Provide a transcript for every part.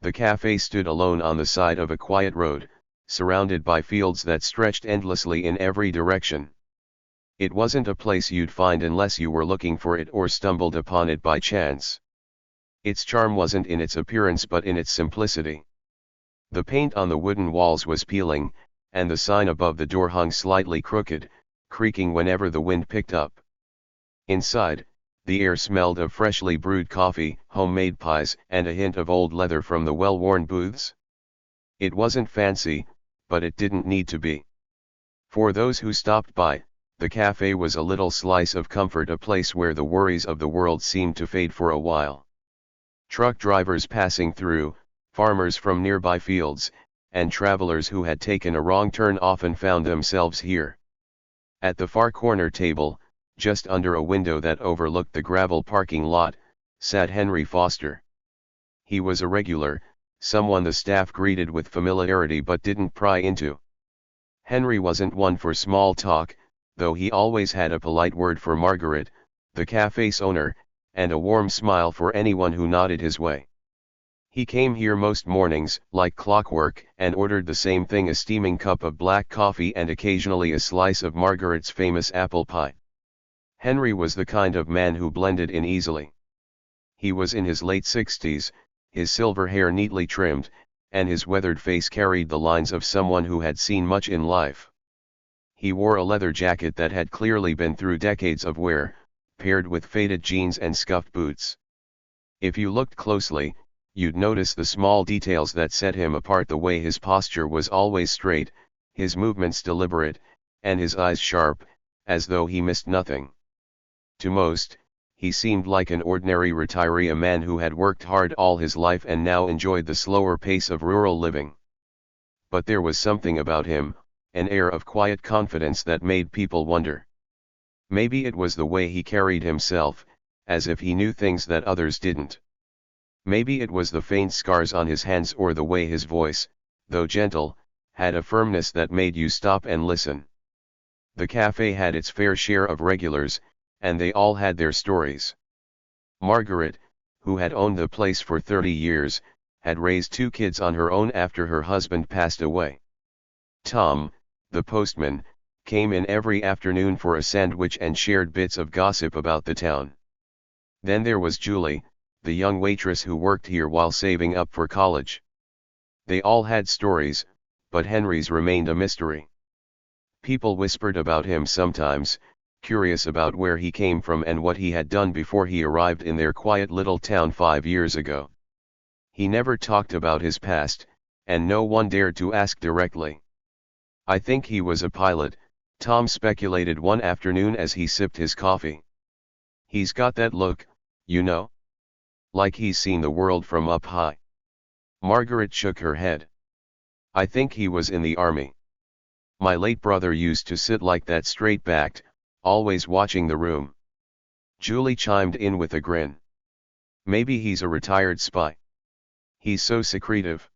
The cafe stood alone on the side of a quiet road, surrounded by fields that stretched endlessly in every direction. It wasn't a place you'd find unless you were looking for it or stumbled upon it by chance. Its charm wasn't in its appearance but in its simplicity. The paint on the wooden walls was peeling, and the sign above the door hung slightly crooked, creaking whenever the wind picked up. Inside, the air smelled of freshly brewed coffee, homemade pies, and a hint of old leather from the well-worn booths. It wasn't fancy, but it didn't need to be. For those who stopped by, the cafe was a little slice of comfort, a place where the worries of the world seemed to fade for a while. Truck drivers passing through, farmers from nearby fields, and travelers who had taken a wrong turn often found themselves here. At the far corner table, just under a window that overlooked the gravel parking lot, sat Henry Foster. He was a regular, someone the staff greeted with familiarity but didn't pry into. Henry wasn't one for small talk, though he always had a polite word for Margaret, the cafe's owner, and a warm smile for anyone who nodded his way. He came here most mornings, like clockwork, and ordered the same thing, a steaming cup of black coffee and occasionally a slice of Margaret's famous apple pie. Henry was the kind of man who blended in easily. He was in his late 60s, his silver hair neatly trimmed, and his weathered face carried the lines of someone who had seen much in life. He wore a leather jacket that had clearly been through decades of wear, paired with faded jeans and scuffed boots. If you looked closely, you'd notice the small details that set him apart: the way his posture was always straight, his movements deliberate, and his eyes sharp, as though he missed nothing. To most, he seemed like an ordinary retiree, a man who had worked hard all his life and now enjoyed the slower pace of rural living. But there was something about him, an air of quiet confidence that made people wonder. Maybe it was the way he carried himself, as if he knew things that others didn't. Maybe it was the faint scars on his hands, or the way his voice, though gentle, had a firmness that made you stop and listen. The cafe had its fair share of regulars, and they all had their stories. Margaret, who had owned the place for 30 years, had raised 2 kids on her own after her husband passed away. Tom, the postman, came in every afternoon for a sandwich and shared bits of gossip about the town. Then there was Julie, the young waitress who worked here while saving up for college. They all had stories, but Henry's remained a mystery. People whispered about him sometimes, curious about where he came from and what he had done before he arrived in their quiet little town 5 years ago. He never talked about his past, and no one dared to ask directly. "I think he was a pilot," Tom speculated one afternoon as he sipped his coffee. "He's got that look, you know. Like he's seen the world from up high." Margaret shook her head. "I think he was in the army. My late brother used to sit like that, straight-backed, always watching the room." Julie chimed in with a grin. "Maybe he's a retired spy. He's so secretive."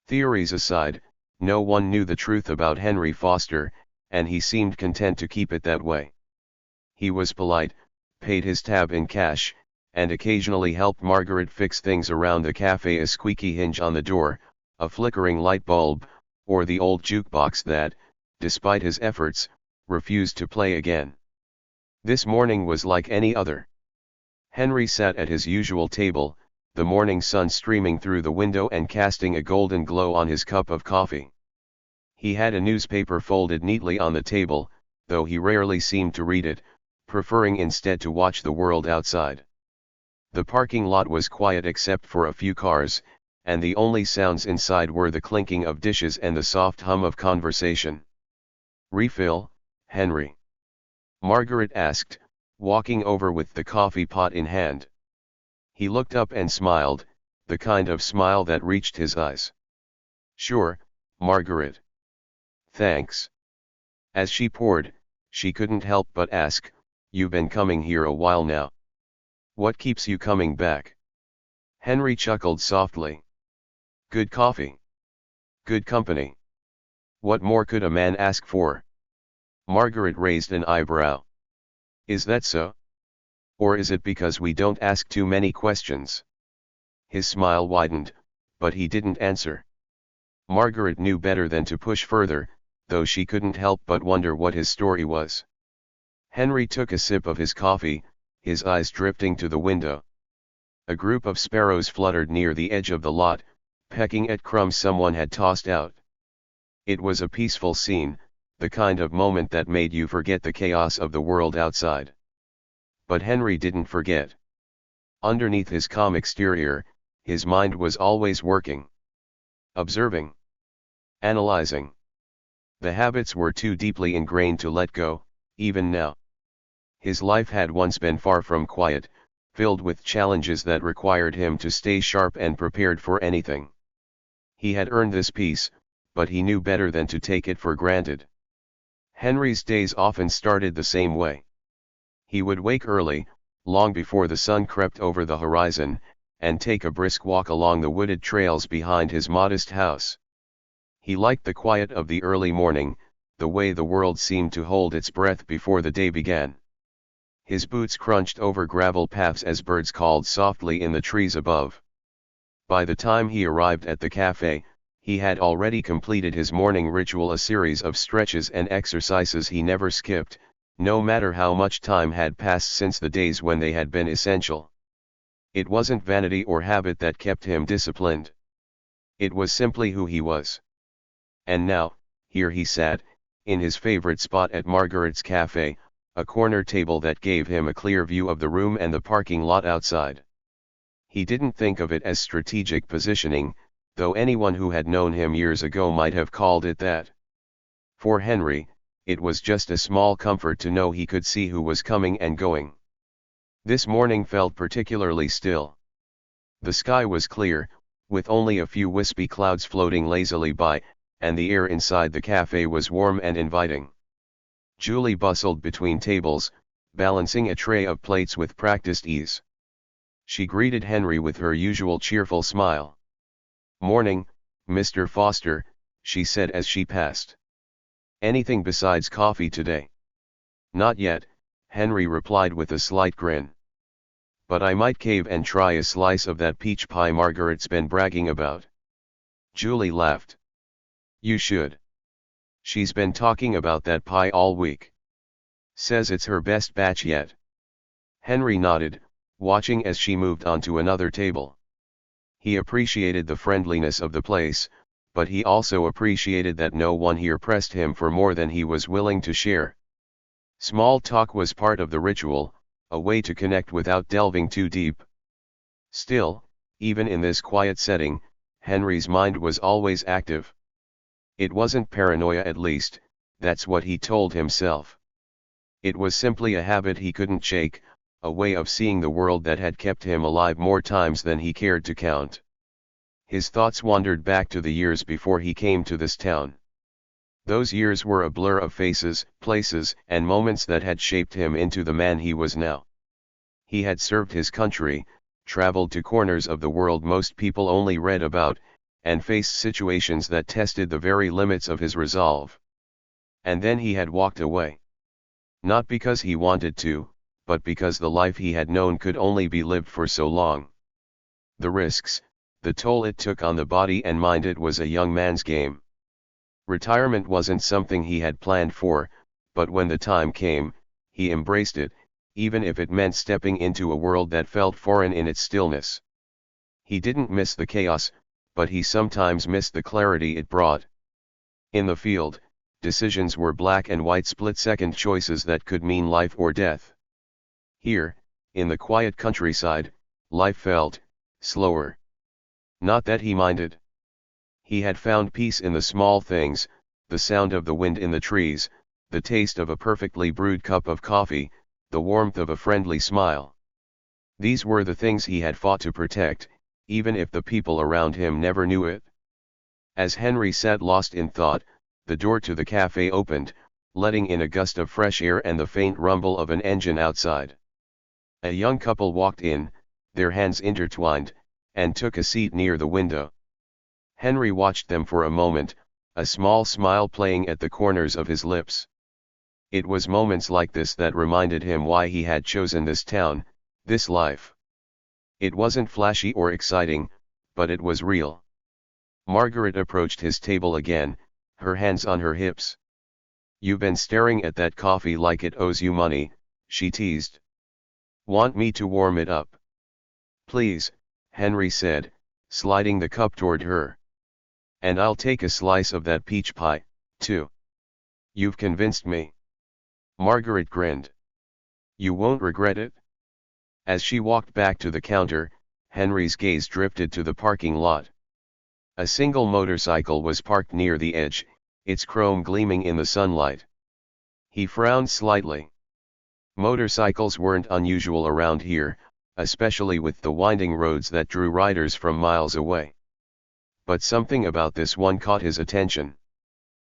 Theories aside, no one knew the truth about Henry Foster, and he seemed content to keep it that way. He was polite, paid his tab in cash, and occasionally helped Margaret fix things around the cafe: a squeaky hinge on the door, a flickering light bulb, or the old jukebox that, despite his efforts, refused to play again. This morning was like any other. Henry sat at his usual table, the morning sun streaming through the window and casting a golden glow on his cup of coffee. He had a newspaper folded neatly on the table, though he rarely seemed to read it, preferring instead to watch the world outside. The parking lot was quiet except for a few cars, and the only sounds inside were the clinking of dishes and the soft hum of conversation. "Refill, Henry?" Margaret asked, walking over with the coffee pot in hand. He looked up and smiled, the kind of smile that reached his eyes. "Sure, Margaret. Thanks." As she poured, she couldn't help but ask, "You've been coming here a while now. What keeps you coming back?" Henry chuckled softly. "Good coffee. Good company. What more could a man ask for?" Margaret raised an eyebrow. "Is that so? Or is it because we don't ask too many questions?" His smile widened, but he didn't answer. Margaret knew better than to push further, though she couldn't help but wonder what his story was. Henry took a sip of his coffee, his eyes drifting to the window. A group of sparrows fluttered near the edge of the lot, pecking at crumbs someone had tossed out. It was a peaceful scene, the kind of moment that made you forget the chaos of the world outside. But Henry didn't forget. Underneath his calm exterior, his mind was always working. Observing. Analyzing. The habits were too deeply ingrained to let go, even now. His life had once been far from quiet, filled with challenges that required him to stay sharp and prepared for anything. He had earned this peace, but he knew better than to take it for granted. Henry's days often started the same way. He would wake early, long before the sun crept over the horizon, and take a brisk walk along the wooded trails behind his modest house. He liked the quiet of the early morning, the way the world seemed to hold its breath before the day began. His boots crunched over gravel paths as birds called softly in the trees above. By the time he arrived at the cafe, he had already completed his morning ritual, a series of stretches and exercises he never skipped, no matter how much time had passed since the days when they had been essential. It wasn't vanity or habit that kept him disciplined. It was simply who he was. And now, here he sat, in his favorite spot at Margaret's Cafe, a corner table that gave him a clear view of the room and the parking lot outside. He didn't think of it as strategic positioning, though anyone who had known him years ago might have called it that. For Henry, it was just a small comfort to know he could see who was coming and going. This morning felt particularly still. The sky was clear, with only a few wispy clouds floating lazily by, and the air inside the cafe was warm and inviting. Julie bustled between tables, balancing a tray of plates with practiced ease. She greeted Henry with her usual cheerful smile. "Morning, Mr. Foster," she said as she passed. "Anything besides coffee today?" "Not yet," Henry replied with a slight grin. "But I might cave and try a slice of that peach pie Margaret's been bragging about." Julie laughed. "You should. She's been talking about that pie all week. Says it's her best batch yet." Henry nodded, watching as she moved on to another table. He appreciated the friendliness of the place, but he also appreciated that no one here pressed him for more than he was willing to share. Small talk was part of the ritual, a way to connect without delving too deep. Still, even in this quiet setting, Henry's mind was always active. It wasn't paranoia, at least, that's what he told himself. It was simply a habit he couldn't shake, a way of seeing the world that had kept him alive more times than he cared to count. His thoughts wandered back to the years before he came to this town. Those years were a blur of faces, places, and moments that had shaped him into the man he was now. He had served his country, traveled to corners of the world most people only read about, and faced situations that tested the very limits of his resolve. And then he had walked away. Not because he wanted to, but because the life he had known could only be lived for so long. The risks, the toll it took on the body and mind, it was a young man's game. Retirement wasn't something he had planned for, but when the time came, he embraced it, even if it meant stepping into a world that felt foreign in its stillness. He didn't miss the chaos, but he sometimes missed the clarity it brought. In the field, decisions were black and white split-second choices that could mean life or death. Here, in the quiet countryside, life felt slower. Not that he minded. He had found peace in the small things, the sound of the wind in the trees, the taste of a perfectly brewed cup of coffee, the warmth of a friendly smile. These were the things he had fought to protect, even if the people around him never knew it. As Henry sat lost in thought, the door to the cafe opened, letting in a gust of fresh air and the faint rumble of an engine outside. A young couple walked in, their hands intertwined, and took a seat near the window. Henry watched them for a moment, a small smile playing at the corners of his lips. It was moments like this that reminded him why he had chosen this town, this life. It wasn't flashy or exciting, but it was real. Margaret approached his table again, her hands on her hips. "You've been staring at that coffee like it owes you money," she teased. "Want me to warm it up?" "Please," Henry said, sliding the cup toward her. "And I'll take a slice of that peach pie, too." "You've convinced me." Margaret grinned. "You won't regret it." As she walked back to the counter, Henry's gaze drifted to the parking lot. A single motorcycle was parked near the edge, its chrome gleaming in the sunlight. He frowned slightly. Motorcycles weren't unusual around here, especially with the winding roads that drew riders from miles away. But something about this one caught his attention.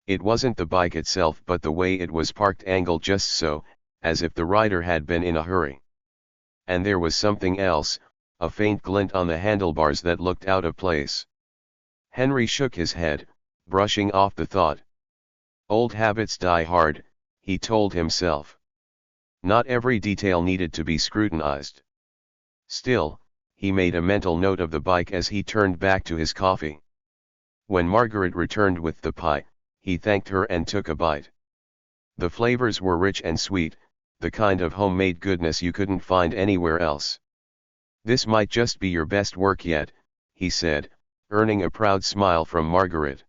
It wasn't the bike itself but the way it was parked, angled just so, as if the rider had been in a hurry. And there was something else, a faint glint on the handlebars that looked out of place. Henry shook his head, brushing off the thought. Old habits die hard, he told himself. Not every detail needed to be scrutinized. Still, he made a mental note of the bike as he turned back to his coffee. When Margaret returned with the pie, he thanked her and took a bite. The flavors were rich and sweet, the kind of homemade goodness you couldn't find anywhere else. "This might just be your best work yet," he said, earning a proud smile from Margaret.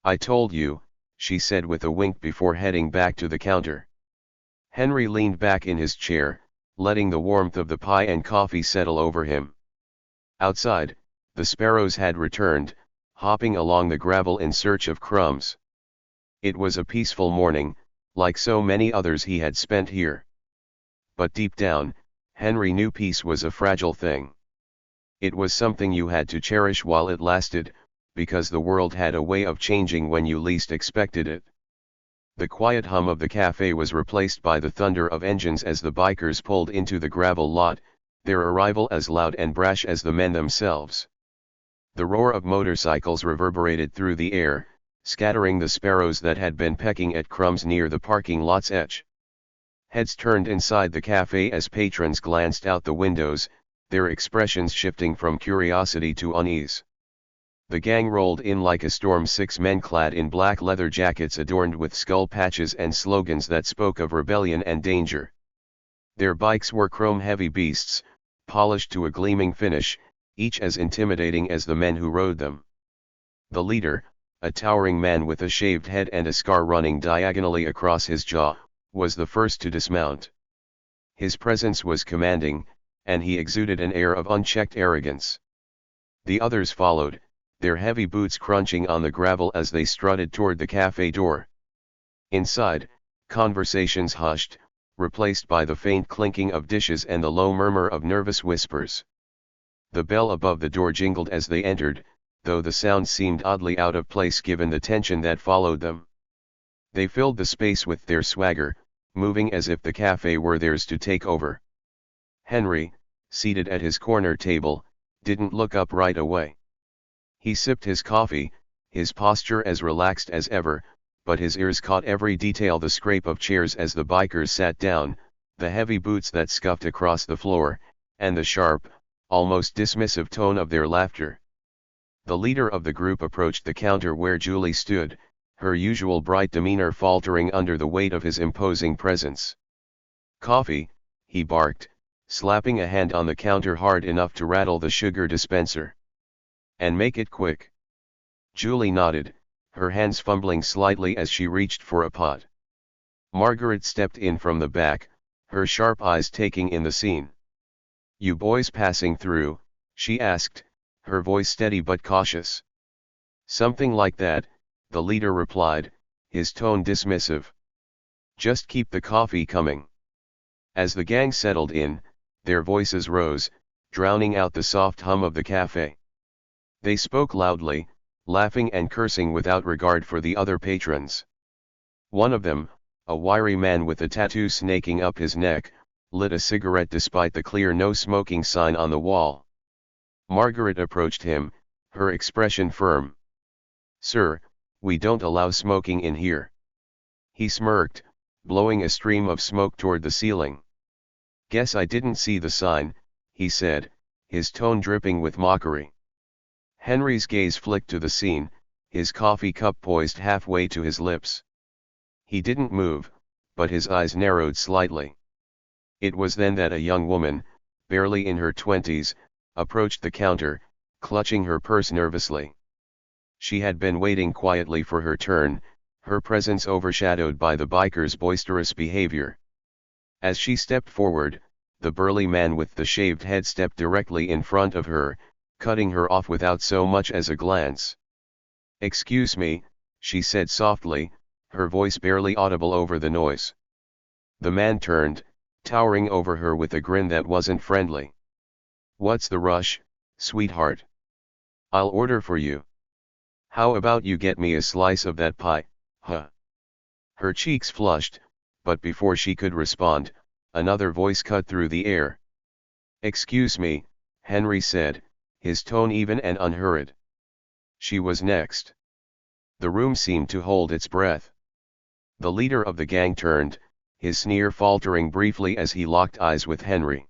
"I told you," she said with a wink before heading back to the counter. Henry leaned back in his chair, letting the warmth of the pie and coffee settle over him. Outside, the sparrows had returned, hopping along the gravel in search of crumbs. It was a peaceful morning, like so many others he had spent here. But deep down, Henry knew peace was a fragile thing. It was something you had to cherish while it lasted, because the world had a way of changing when you least expected it. The quiet hum of the cafe was replaced by the thunder of engines as the bikers pulled into the gravel lot, their arrival as loud and brash as the men themselves. The roar of motorcycles reverberated through the air, scattering the sparrows that had been pecking at crumbs near the parking lot's edge. Heads turned inside the cafe as patrons glanced out the windows, their expressions shifting from curiosity to unease. The gang rolled in like a storm, 6 men clad in black leather jackets adorned with skull patches and slogans that spoke of rebellion and danger. Their bikes were chrome-heavy beasts, polished to a gleaming finish, each as intimidating as the men who rode them. The leader, a towering man with a shaved head and a scar running diagonally across his jaw, was the first to dismount. His presence was commanding, and he exuded an air of unchecked arrogance. The others followed, their heavy boots crunching on the gravel as they strutted toward the cafe door. Inside, conversations hushed, replaced by the faint clinking of dishes and the low murmur of nervous whispers. The bell above the door jingled as they entered, though the sound seemed oddly out of place given the tension that followed them. They filled the space with their swagger, moving as if the cafe were theirs to take over. Henry, seated at his corner table, didn't look up right away. He sipped his coffee, his posture as relaxed as ever, but his ears caught every detail: the scrape of chairs as the bikers sat down, the heavy boots that scuffed across the floor, and the sharp, almost dismissive tone of their laughter. The leader of the group approached the counter where Julie stood, her usual bright demeanor faltering under the weight of his imposing presence. "Coffee," he barked, slapping a hand on the counter hard enough to rattle the sugar dispenser. "And make it quick." Julie nodded, her hands fumbling slightly as she reached for a pot. Margaret stepped in from the back, her sharp eyes taking in the scene. "You boys passing through?" she asked, her voice steady but cautious. "Something like that," the leader replied, his tone dismissive. "Just keep the coffee coming." As the gang settled in, their voices rose, drowning out the soft hum of the cafe. They spoke loudly, laughing and cursing without regard for the other patrons. One of them, a wiry man with a tattoo snaking up his neck, lit a cigarette despite the clear no smoking sign on the wall. Margaret approached him, her expression firm. "Sir, we don't allow smoking in here." He smirked, blowing a stream of smoke toward the ceiling. "Guess I didn't see the sign," he said, his tone dripping with mockery. Henry's gaze flicked to the scene, his coffee cup poised halfway to his lips. He didn't move, but his eyes narrowed slightly. It was then that a young woman, barely in her 20s, approached the counter, clutching her purse nervously. She had been waiting quietly for her turn, her presence overshadowed by the biker's boisterous behavior. As she stepped forward, the burly man with the shaved head stepped directly in front of her, cutting her off without so much as a glance. "Excuse me," she said softly, her voice barely audible over the noise. The man turned, towering over her with a grin that wasn't friendly. "What's the rush, sweetheart? I'll order for you. How about you get me a slice of that pie, huh?" Her cheeks flushed, but before she could respond, another voice cut through the air. "Excuse me," Henry said, his tone even and unhurried. She was next. The room seemed to hold its breath. The leader of the gang turned, his sneer faltering briefly as he locked eyes with Henry.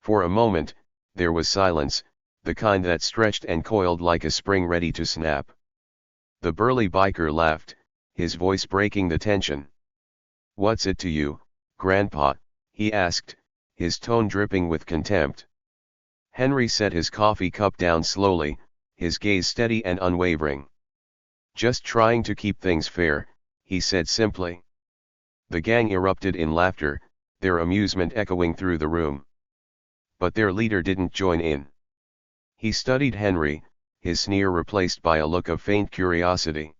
For a moment, there was silence, the kind that stretched and coiled like a spring ready to snap. The burly biker laughed, his voice breaking the tension. "What's it to you, Grandpa?" he asked, his tone dripping with contempt. Henry set his coffee cup down slowly, his gaze steady and unwavering. "Just trying to keep things fair," he said simply. The gang erupted in laughter, their amusement echoing through the room. But their leader didn't join in. He studied Henry, his sneer replaced by a look of faint curiosity.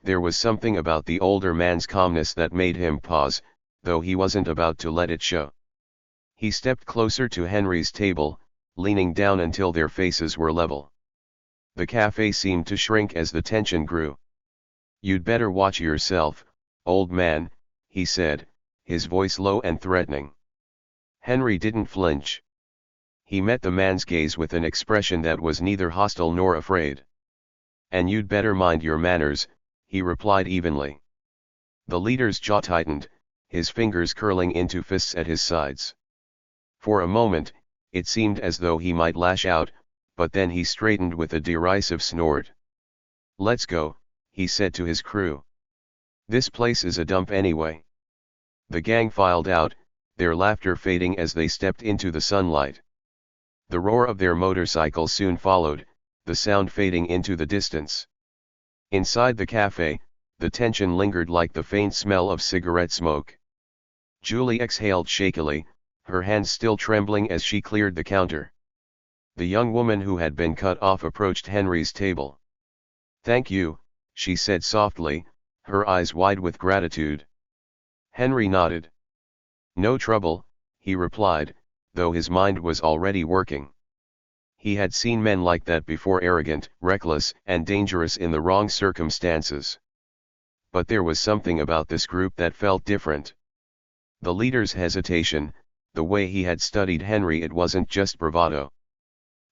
There was something about the older man's calmness that made him pause, though he wasn't about to let it show. He stepped closer to Henry's table, leaning down until their faces were level. The cafe seemed to shrink as the tension grew. "You'd better watch yourself, old man," he said, his voice low and threatening. Henry didn't flinch. He met the man's gaze with an expression that was neither hostile nor afraid. "And you'd better mind your manners," he replied evenly. The leader's jaw tightened, his fingers curling into fists at his sides. For a moment, it seemed as though he might lash out, but then he straightened with a derisive snort. "Let's go," he said to his crew. "This place is a dump anyway." The gang filed out, their laughter fading as they stepped into the sunlight. The roar of their motorcycles soon followed, the sound fading into the distance. Inside the cafe, the tension lingered like the faint smell of cigarette smoke. Julie exhaled shakily, her hands still trembling as she cleared the counter. The young woman who had been cut off approached Henry's table. "Thank you," she said softly, her eyes wide with gratitude. Henry nodded. "No trouble," he replied, though his mind was already working. He had seen men like that before, arrogant, reckless, and dangerous in the wrong circumstances. But there was something about this group that felt different. The leader's hesitation, the way he had studied Henry, it wasn't just bravado.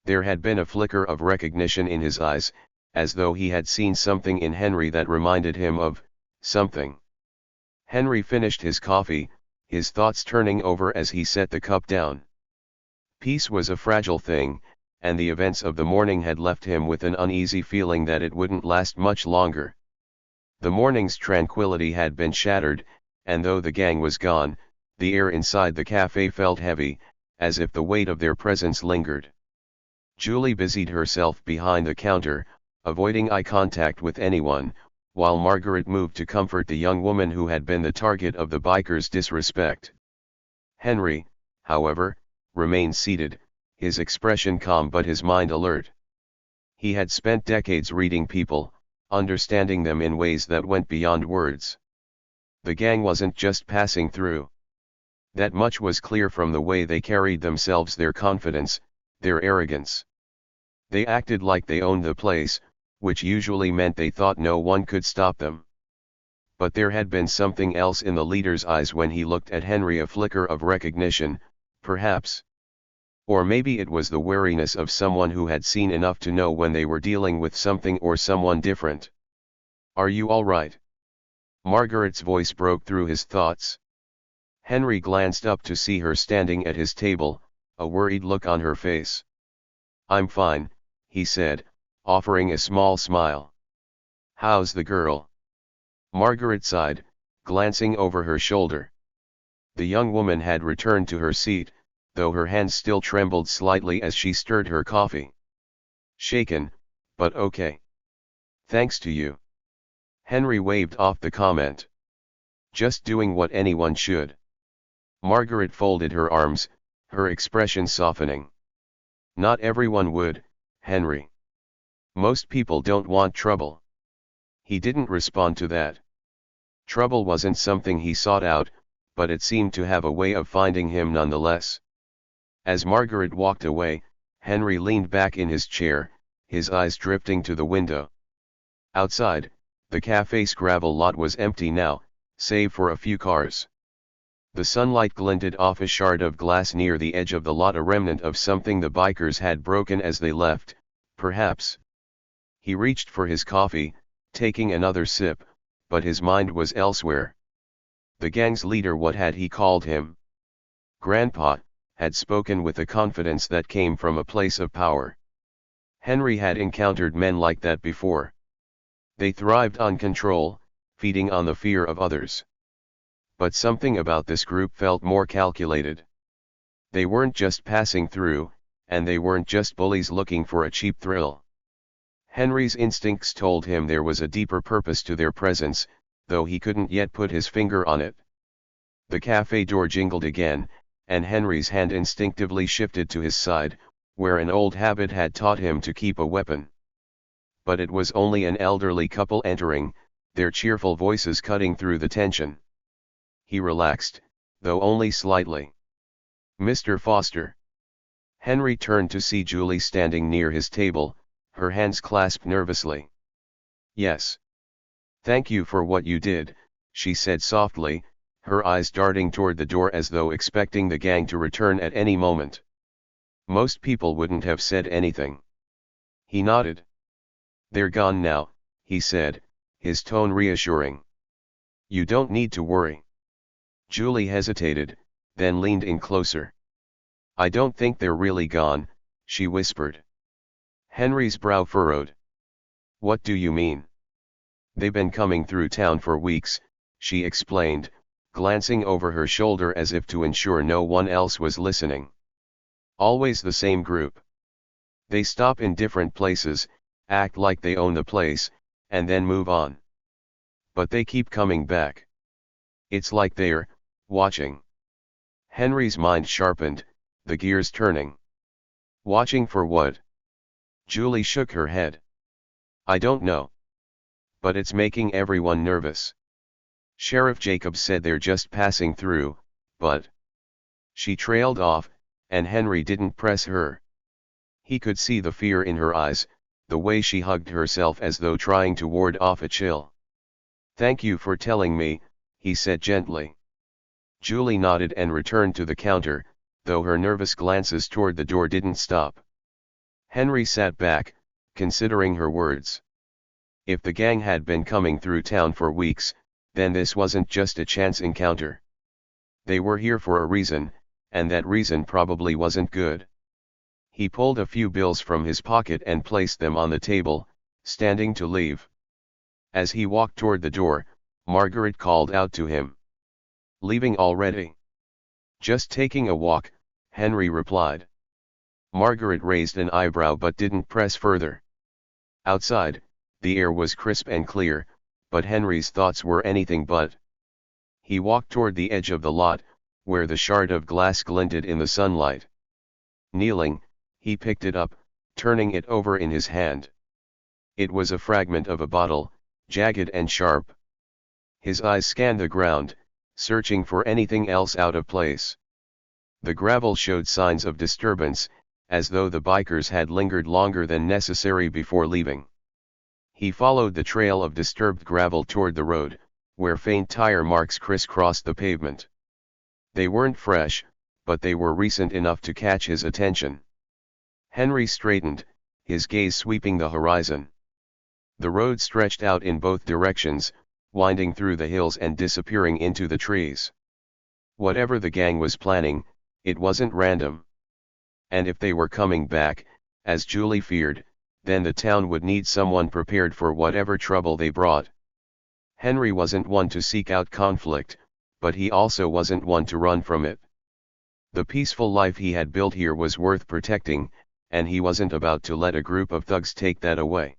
There had been a flicker of recognition in his eyes, as though he had seen something in Henry that reminded him of something. Henry finished his coffee, his thoughts turning over as he set the cup down. Peace was a fragile thing, and the events of the morning had left him with an uneasy feeling that it wouldn't last much longer. The morning's tranquility had been shattered, and though the gang was gone, the air inside the cafe felt heavy, as if the weight of their presence lingered. Julie busied herself behind the counter, avoiding eye contact with anyone, while Margaret moved to comfort the young woman who had been the target of the biker's disrespect. Henry, however, remained seated, his expression calm but his mind alert. He had spent decades reading people, understanding them in ways that went beyond words. The gang wasn't just passing through. That much was clear from the way they carried themselves, their confidence, their arrogance. They acted like they owned the place, which usually meant they thought no one could stop them. But there had been something else in the leader's eyes when he looked at Henry, a flicker of recognition, perhaps. Or maybe it was the wariness of someone who had seen enough to know when they were dealing with something or someone different. "Are you all right?" Margaret's voice broke through his thoughts. Henry glanced up to see her standing at his table, a worried look on her face. "I'm fine," he said, offering a small smile. "How's the girl?" Margaret sighed, glancing over her shoulder. The young woman had returned to her seat, though her hands still trembled slightly as she stirred her coffee. "Shaken, but okay. Thanks to you." Henry waved off the comment. "Just doing what anyone should." Margaret folded her arms, her expression softening. "Not everyone would, Henry. Most people don't want trouble." He didn't respond to that. Trouble wasn't something he sought out, but it seemed to have a way of finding him nonetheless. As Margaret walked away, Henry leaned back in his chair, his eyes drifting to the window. Outside, the cafe's gravel lot was empty now, save for a few cars. The sunlight glinted off a shard of glass near the edge of the lot, a remnant of something the bikers had broken as they left, perhaps. He reached for his coffee, taking another sip, but his mind was elsewhere. The gang's leader, what had he called him? Grandpa, had spoken with a confidence that came from a place of power. Henry had encountered men like that before. They thrived on control, feeding on the fear of others. But something about this group felt more calculated. They weren't just passing through, and they weren't just bullies looking for a cheap thrill. Henry's instincts told him there was a deeper purpose to their presence, though he couldn't yet put his finger on it. The cafe door jingled again, and Henry's hand instinctively shifted to his side, where an old habit had taught him to keep a weapon. But it was only an elderly couple entering, their cheerful voices cutting through the tension. He relaxed, though only slightly. "Mr. Foster." Henry turned to see Julie standing near his table, her hands clasped nervously. "Yes. Thank you for what you did," she said softly, her eyes darting toward the door as though expecting the gang to return at any moment. "Most people wouldn't have said anything." He nodded. "They're gone now," he said, his tone reassuring. "You don't need to worry." Julie hesitated, then leaned in closer. "I don't think they're really gone," she whispered. Henry's brow furrowed. "What do you mean?" "They've been coming through town for weeks," she explained, glancing over her shoulder as if to ensure no one else was listening. "Always the same group. They stop in different places, act like they own the place, and then move on. But they keep coming back. It's like they're watching." Henry's mind sharpened, the gears turning. "Watching for what?" Julie shook her head. "I don't know. But it's making everyone nervous. Sheriff Jacobs said they're just passing through, but..." She trailed off, and Henry didn't press her. He could see the fear in her eyes, the way she hugged herself as though trying to ward off a chill. "Thank you for telling me," he said gently. Julie nodded and returned to the counter, though her nervous glances toward the door didn't stop. Henry sat back, considering her words. If the gang had been coming through town for weeks, then this wasn't just a chance encounter. They were here for a reason, and that reason probably wasn't good. He pulled a few bills from his pocket and placed them on the table, standing to leave. As he walked toward the door, Margaret called out to him. "Leaving already?" "Just taking a walk," Henry replied. Margaret raised an eyebrow but didn't press further. Outside, the air was crisp and clear, but Henry's thoughts were anything but. He walked toward the edge of the lot, where the shard of glass glinted in the sunlight. Kneeling, he picked it up, turning it over in his hand. It was a fragment of a bottle, jagged and sharp. His eyes scanned the ground, searching for anything else out of place. The gravel showed signs of disturbance, as though the bikers had lingered longer than necessary before leaving. He followed the trail of disturbed gravel toward the road, where faint tire marks crisscrossed the pavement. They weren't fresh, but they were recent enough to catch his attention. Henry straightened, his gaze sweeping the horizon. The road stretched out in both directions, winding through the hills and disappearing into the trees. Whatever the gang was planning, it wasn't random. And if they were coming back, as Julie feared, then the town would need someone prepared for whatever trouble they brought. Henry wasn't one to seek out conflict, but he also wasn't one to run from it. The peaceful life he had built here was worth protecting, and he wasn't about to let a group of thugs take that away.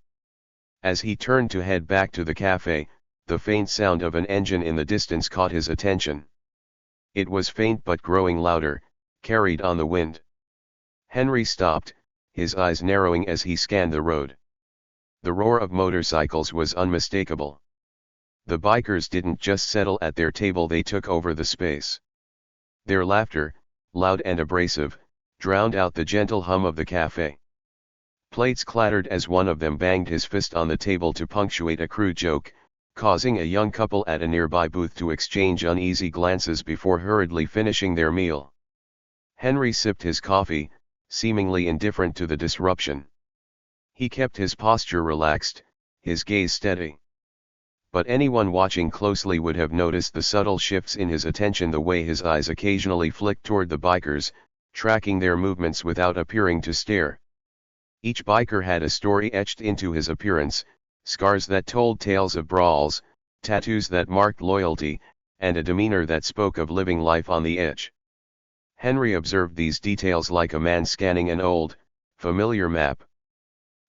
As he turned to head back to the cafe, the faint sound of an engine in the distance caught his attention. It was faint but growing louder, carried on the wind. Henry stopped, his eyes narrowing as he scanned the road. The roar of motorcycles was unmistakable. The bikers didn't just settle at their table, they took over the space. Their laughter, loud and abrasive, drowned out the gentle hum of the cafe. Plates clattered as one of them banged his fist on the table to punctuate a crude joke, causing a young couple at a nearby booth to exchange uneasy glances before hurriedly finishing their meal. Henry sipped his coffee, seemingly indifferent to the disruption. He kept his posture relaxed, his gaze steady. But anyone watching closely would have noticed the subtle shifts in his attention, the way his eyes occasionally flicked toward the bikers, tracking their movements without appearing to stare. Each biker had a story etched into his appearance, scars that told tales of brawls, tattoos that marked loyalty, and a demeanor that spoke of living life on the edge. Henry observed these details like a man scanning an old, familiar map.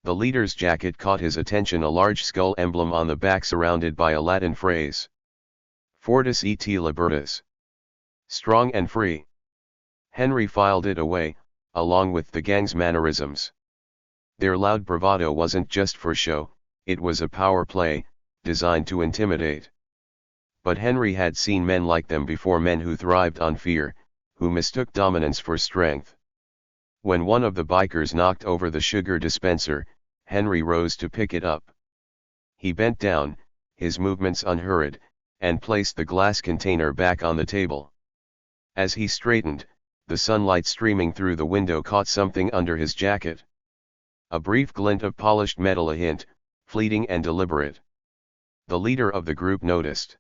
The leader's jacket caught his attention, a large skull emblem on the back surrounded by a Latin phrase. Fortis et libertas. Strong and free. Henry filed it away, along with the gang's mannerisms. Their loud bravado wasn't just for show, it was a power play, designed to intimidate. But Henry had seen men like them before, men who thrived on fear, who mistook dominance for strength. When one of the bikers knocked over the sugar dispenser, Henry rose to pick it up. He bent down, his movements unhurried, and placed the glass container back on the table. As he straightened, the sunlight streaming through the window caught something under his jacket. A brief glint of polished metal, a hint, fleeting and deliberate. The leader of the group noticed.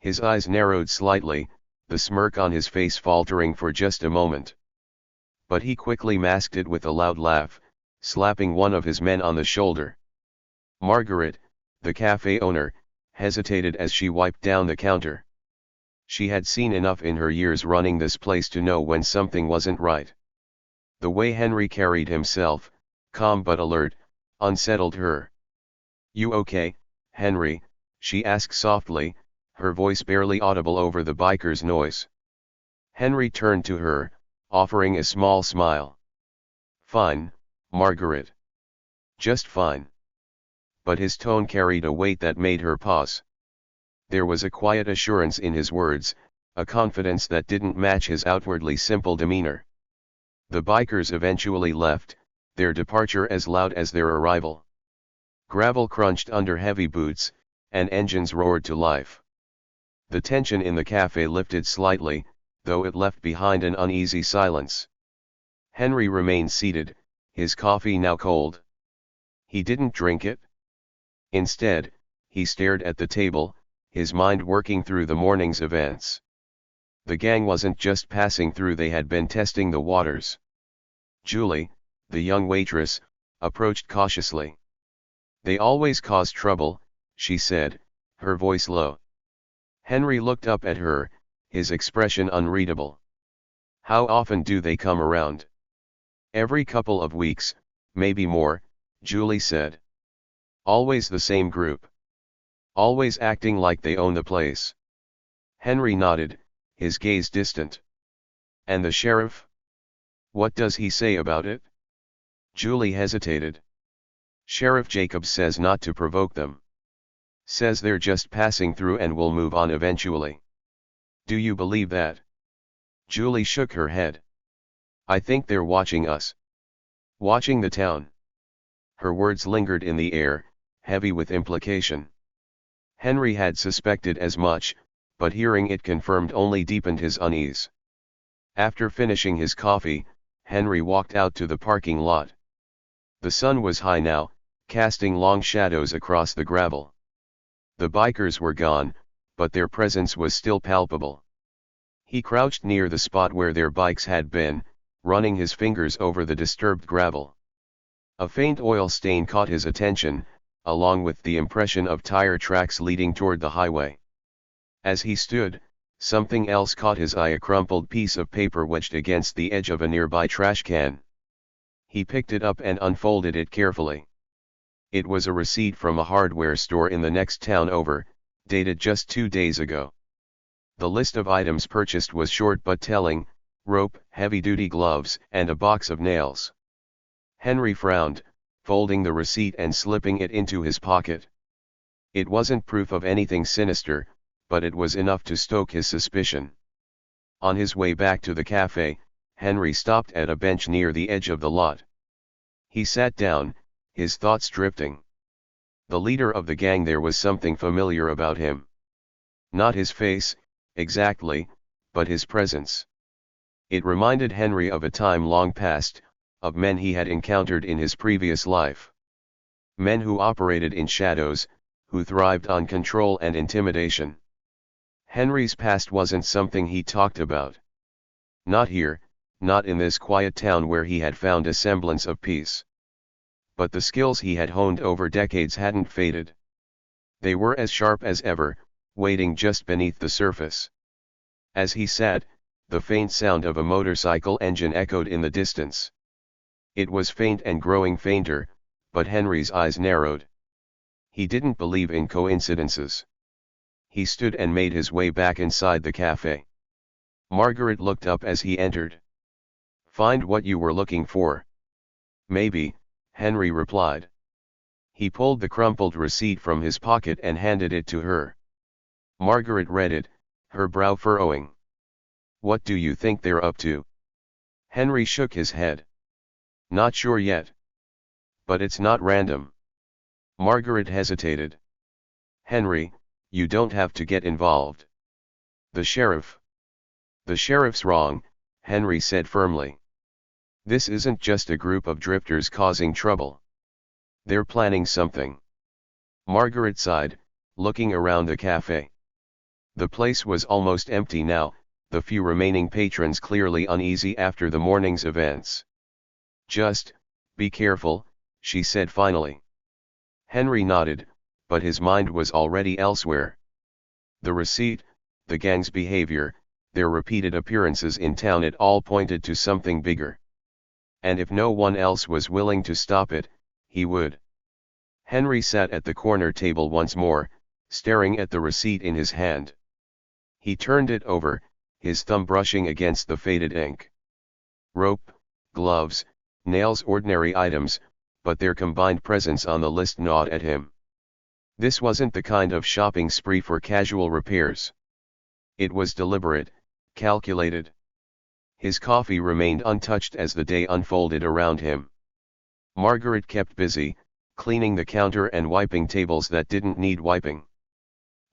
His eyes narrowed slightly, the smirk on his face faltering for just a moment. But he quickly masked it with a loud laugh, slapping one of his men on the shoulder. Margaret, the cafe owner, hesitated as she wiped down the counter. She had seen enough in her years running this place to know when something wasn't right. The way Henry carried himself, calm but alert, unsettled her. "You okay, Henry?" she asked softly, her voice barely audible over the biker's noise. Henry turned to her, offering a small smile. "Fine, Margaret. Just fine." But his tone carried a weight that made her pause. There was a quiet assurance in his words, a confidence that didn't match his outwardly simple demeanor. The bikers eventually left, their departure as loud as their arrival. Gravel crunched under heavy boots, and engines roared to life. The tension in the cafe lifted slightly, though it left behind an uneasy silence. Henry remained seated, his coffee now cold. He didn't drink it. Instead, he stared at the table, his mind working through the morning's events. The gang wasn't just passing through, they had been testing the waters. Julie, the young waitress, approached cautiously. "They always cause trouble," she said, her voice low. Henry looked up at her, his expression unreadable. "How often do they come around?" "Every couple of weeks, maybe more," Julie said. "Always the same group. Always acting like they own the place." Henry nodded, his gaze distant. "And the sheriff? What does he say about it?" Julie hesitated. "Sheriff Jacobs says not to provoke them. Says they're just passing through and will move on eventually." "Do you believe that?" Julie shook her head. "I think they're watching us. Watching the town." Her words lingered in the air, heavy with implication. Henry had suspected as much, but hearing it confirmed only deepened his unease. After finishing his coffee, Henry walked out to the parking lot. The sun was high now, casting long shadows across the gravel. The bikers were gone, but their presence was still palpable. He crouched near the spot where their bikes had been, running his fingers over the disturbed gravel. A faint oil stain caught his attention, along with the impression of tire tracks leading toward the highway. As he stood, something else caught his eye, a crumpled piece of paper wedged against the edge of a nearby trash can. He picked it up and unfolded it carefully. It was a receipt from a hardware store in the next town over, dated just 2 days ago. The list of items purchased was short but telling: rope, heavy-duty gloves, and a box of nails. Henry frowned, folding the receipt and slipping it into his pocket. It wasn't proof of anything sinister, but it was enough to stoke his suspicion. On his way back to the cafe, Henry stopped at a bench near the edge of the lot. He sat down, his thoughts drifting. The leader of the gang, there was something familiar about him. Not his face, exactly, but his presence. It reminded Henry of a time long past, of men he had encountered in his previous life. Men who operated in shadows, who thrived on control and intimidation. Henry's past wasn't something he talked about. Not here, not in this quiet town where he had found a semblance of peace. But the skills he had honed over decades hadn't faded. They were as sharp as ever, waiting just beneath the surface. As he sat, the faint sound of a motorcycle engine echoed in the distance. It was faint and growing fainter, but Henry's eyes narrowed. He didn't believe in coincidences. He stood and made his way back inside the cafe. Margaret looked up as he entered. "Find what you were looking for?" "Maybe," Henry replied. He pulled the crumpled receipt from his pocket and handed it to her. Margaret read it, her brow furrowing. "What do you think they're up to?" Henry shook his head. "Not sure yet. But it's not random." Margaret hesitated. "Henry, you don't have to get involved." "The sheriff." "The sheriff's wrong," Henry said firmly. "This isn't just a group of drifters causing trouble. They're planning something." Margaret sighed, looking around the cafe. The place was almost empty now, the few remaining patrons clearly uneasy after the morning's events. "Just, be careful," she said finally. Henry nodded, but his mind was already elsewhere. The receipt, the gang's behavior, their repeated appearances in town, it all pointed to something bigger. And if no one else was willing to stop it, he would. Henry sat at the corner table once more, staring at the receipt in his hand. He turned it over, his thumb brushing against the faded ink. Rope, gloves, nails, ordinary items, but their combined presence on the list gnawed at him. This wasn't the kind of shopping spree for casual repairs. It was deliberate, calculated. His coffee remained untouched as the day unfolded around him. Margaret kept busy, cleaning the counter and wiping tables that didn't need wiping.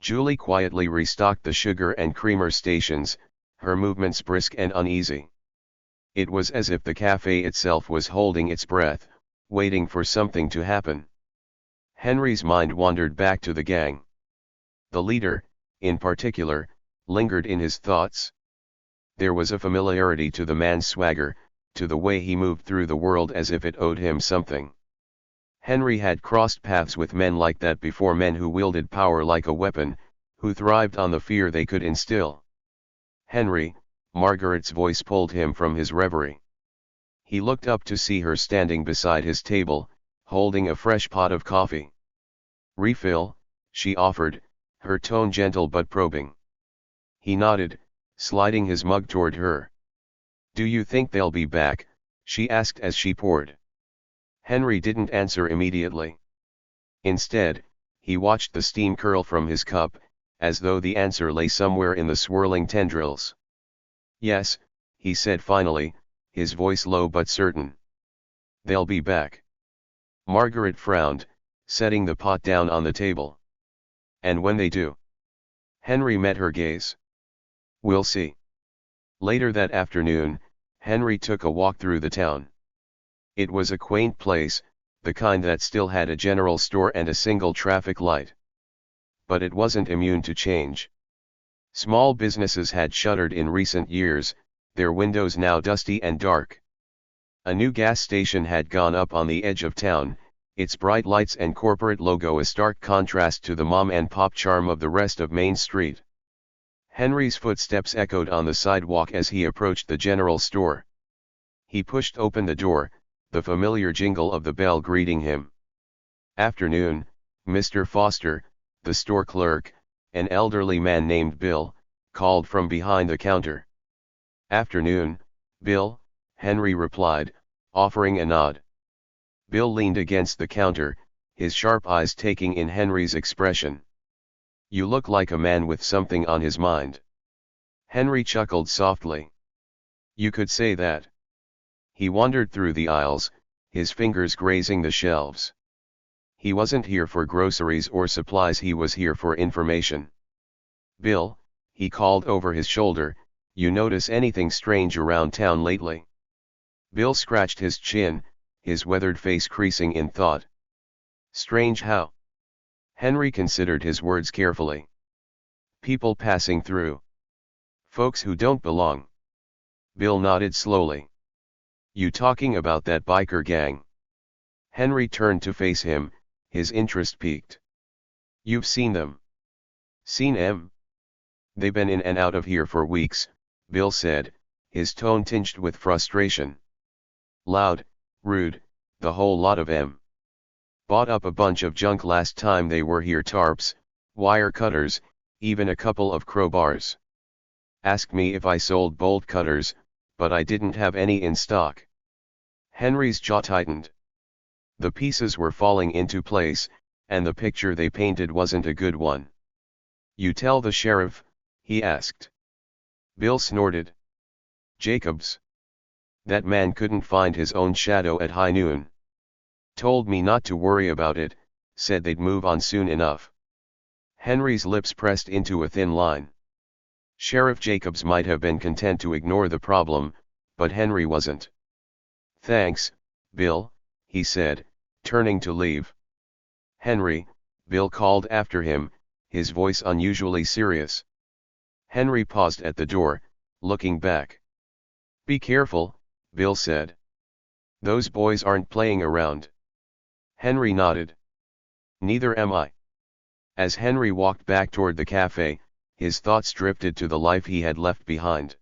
Julie quietly restocked the sugar and creamer stations, her movements brisk and uneasy. It was as if the cafe itself was holding its breath, waiting for something to happen. Henry's mind wandered back to the gang. The leader, in particular, lingered in his thoughts. There was a familiarity to the man's swagger, to the way he moved through the world as if it owed him something. Henry had crossed paths with men like that before, men who wielded power like a weapon, who thrived on the fear they could instill. "Henry," Margaret's voice pulled him from his reverie. He looked up to see her standing beside his table, holding a fresh pot of coffee. "Refill," she offered, her tone gentle but probing. He nodded, sliding his mug toward her. "Do you think they'll be back?" she asked as she poured. Henry didn't answer immediately. Instead, he watched the steam curl from his cup, as though the answer lay somewhere in the swirling tendrils. "Yes," he said finally, his voice low but certain. "They'll be back." Margaret frowned, setting the pot down on the table. "And when they do?" Henry met her gaze. "We'll see." Later that afternoon, Henry took a walk through the town. It was a quaint place, the kind that still had a general store and a single traffic light. But it wasn't immune to change. Small businesses had shuttered in recent years, their windows now dusty and dark. A new gas station had gone up on the edge of town, its bright lights and corporate logo a stark contrast to the mom-and-pop charm of the rest of Main Street. Henry's footsteps echoed on the sidewalk as he approached the general store. He pushed open the door, the familiar jingle of the bell greeting him. "Afternoon, Mr. Foster," the store clerk, an elderly man named Bill, called from behind the counter. "Afternoon, Bill," Henry replied, offering a nod. Bill leaned against the counter, his sharp eyes taking in Henry's expression. "You look like a man with something on his mind." Henry chuckled softly. "You could say that." He wandered through the aisles, his fingers grazing the shelves. He wasn't here for groceries or supplies, he was here for information. "Bill," he called over his shoulder, "you notice anything strange around town lately?" Bill scratched his chin, his weathered face creasing in thought. "Strange how?" Henry considered his words carefully. "People passing through. Folks who don't belong." Bill nodded slowly. "You talking about that biker gang?" Henry turned to face him, his interest piqued. "You've seen them?" "Seen 'em? They been in and out of here for weeks," Bill said, his tone tinged with frustration. "Loud, rude, the whole lot of 'em. Bought up a bunch of junk last time they were here, tarps, wire cutters, even a couple of crowbars. Asked me if I sold bolt cutters, but I didn't have any in stock." Henry's jaw tightened. The pieces were falling into place, and the picture they painted wasn't a good one. "You tell the sheriff?" he asked. Bill snorted. "Jacobs. That man couldn't find his own shadow at high noon. Told me not to worry about it, said they'd move on soon enough." Henry's lips pressed into a thin line. Sheriff Jacobs might have been content to ignore the problem, but Henry wasn't. "Thanks, Bill," he said, turning to leave. "Henry," Bill called after him, his voice unusually serious. Henry paused at the door, looking back. "Be careful," Bill said. "Those boys aren't playing around." Henry nodded. "Neither am I." As Henry walked back toward the cafe, his thoughts drifted to the life he had left behind.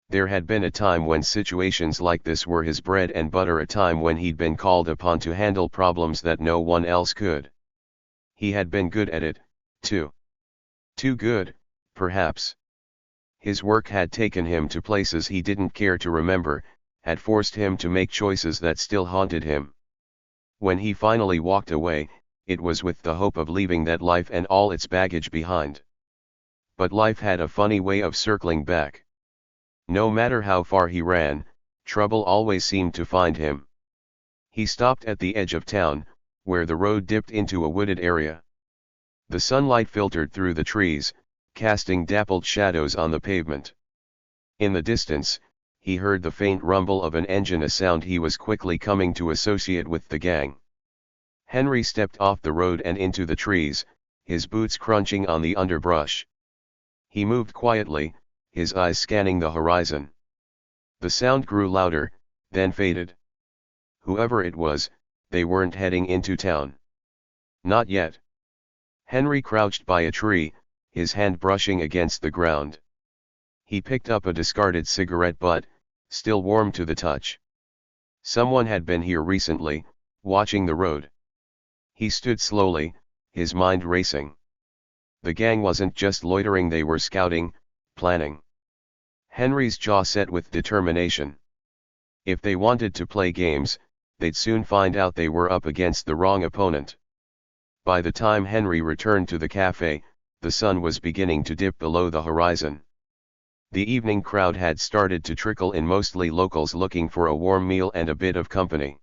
There had been a time when situations like this were his bread and butter, a time when he'd been called upon to handle problems that no one else could. He had been good at it, too. Too good, perhaps. His work had taken him to places he didn't care to remember, had forced him to make choices that still haunted him. When he finally walked away, it was with the hope of leaving that life and all its baggage behind. But life had a funny way of circling back. No matter how far he ran, trouble always seemed to find him. He stopped at the edge of town, where the road dipped into a wooded area. The sunlight filtered through the trees, casting dappled shadows on the pavement. In the distance, he heard the faint rumble of an engine, a sound he was quickly coming to associate with the gang. Henry stepped off the road and into the trees, his boots crunching on the underbrush. He moved quietly, his eyes scanning the horizon. The sound grew louder, then faded. Whoever it was, they weren't heading into town. Not yet. Henry crouched by a tree, his hand brushing against the ground. He picked up a discarded cigarette butt, still warm to the touch. Someone had been here recently, watching the road. He stood slowly, his mind racing. The gang wasn't just loitering, they were scouting, planning. Henry's jaw set with determination. If they wanted to play games, they'd soon find out they were up against the wrong opponent. By the time Henry returned to the cafe, the sun was beginning to dip below the horizon. The evening crowd had started to trickle in, mostly locals looking for a warm meal and a bit of company.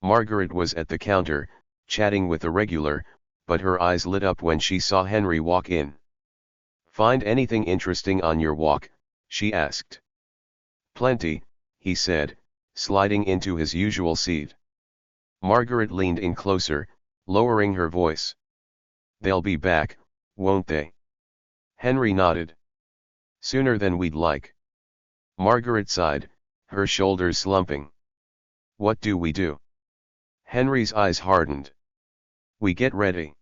Margaret was at the counter, chatting with a regular, but her eyes lit up when she saw Henry walk in. "Find anything interesting on your walk?" she asked. "Plenty," he said, sliding into his usual seat. Margaret leaned in closer, lowering her voice. "They'll be back, won't they?" Henry nodded. "Sooner than we'd like." Margaret sighed, her shoulders slumping. What do we do? Henry's eyes hardened. We get ready.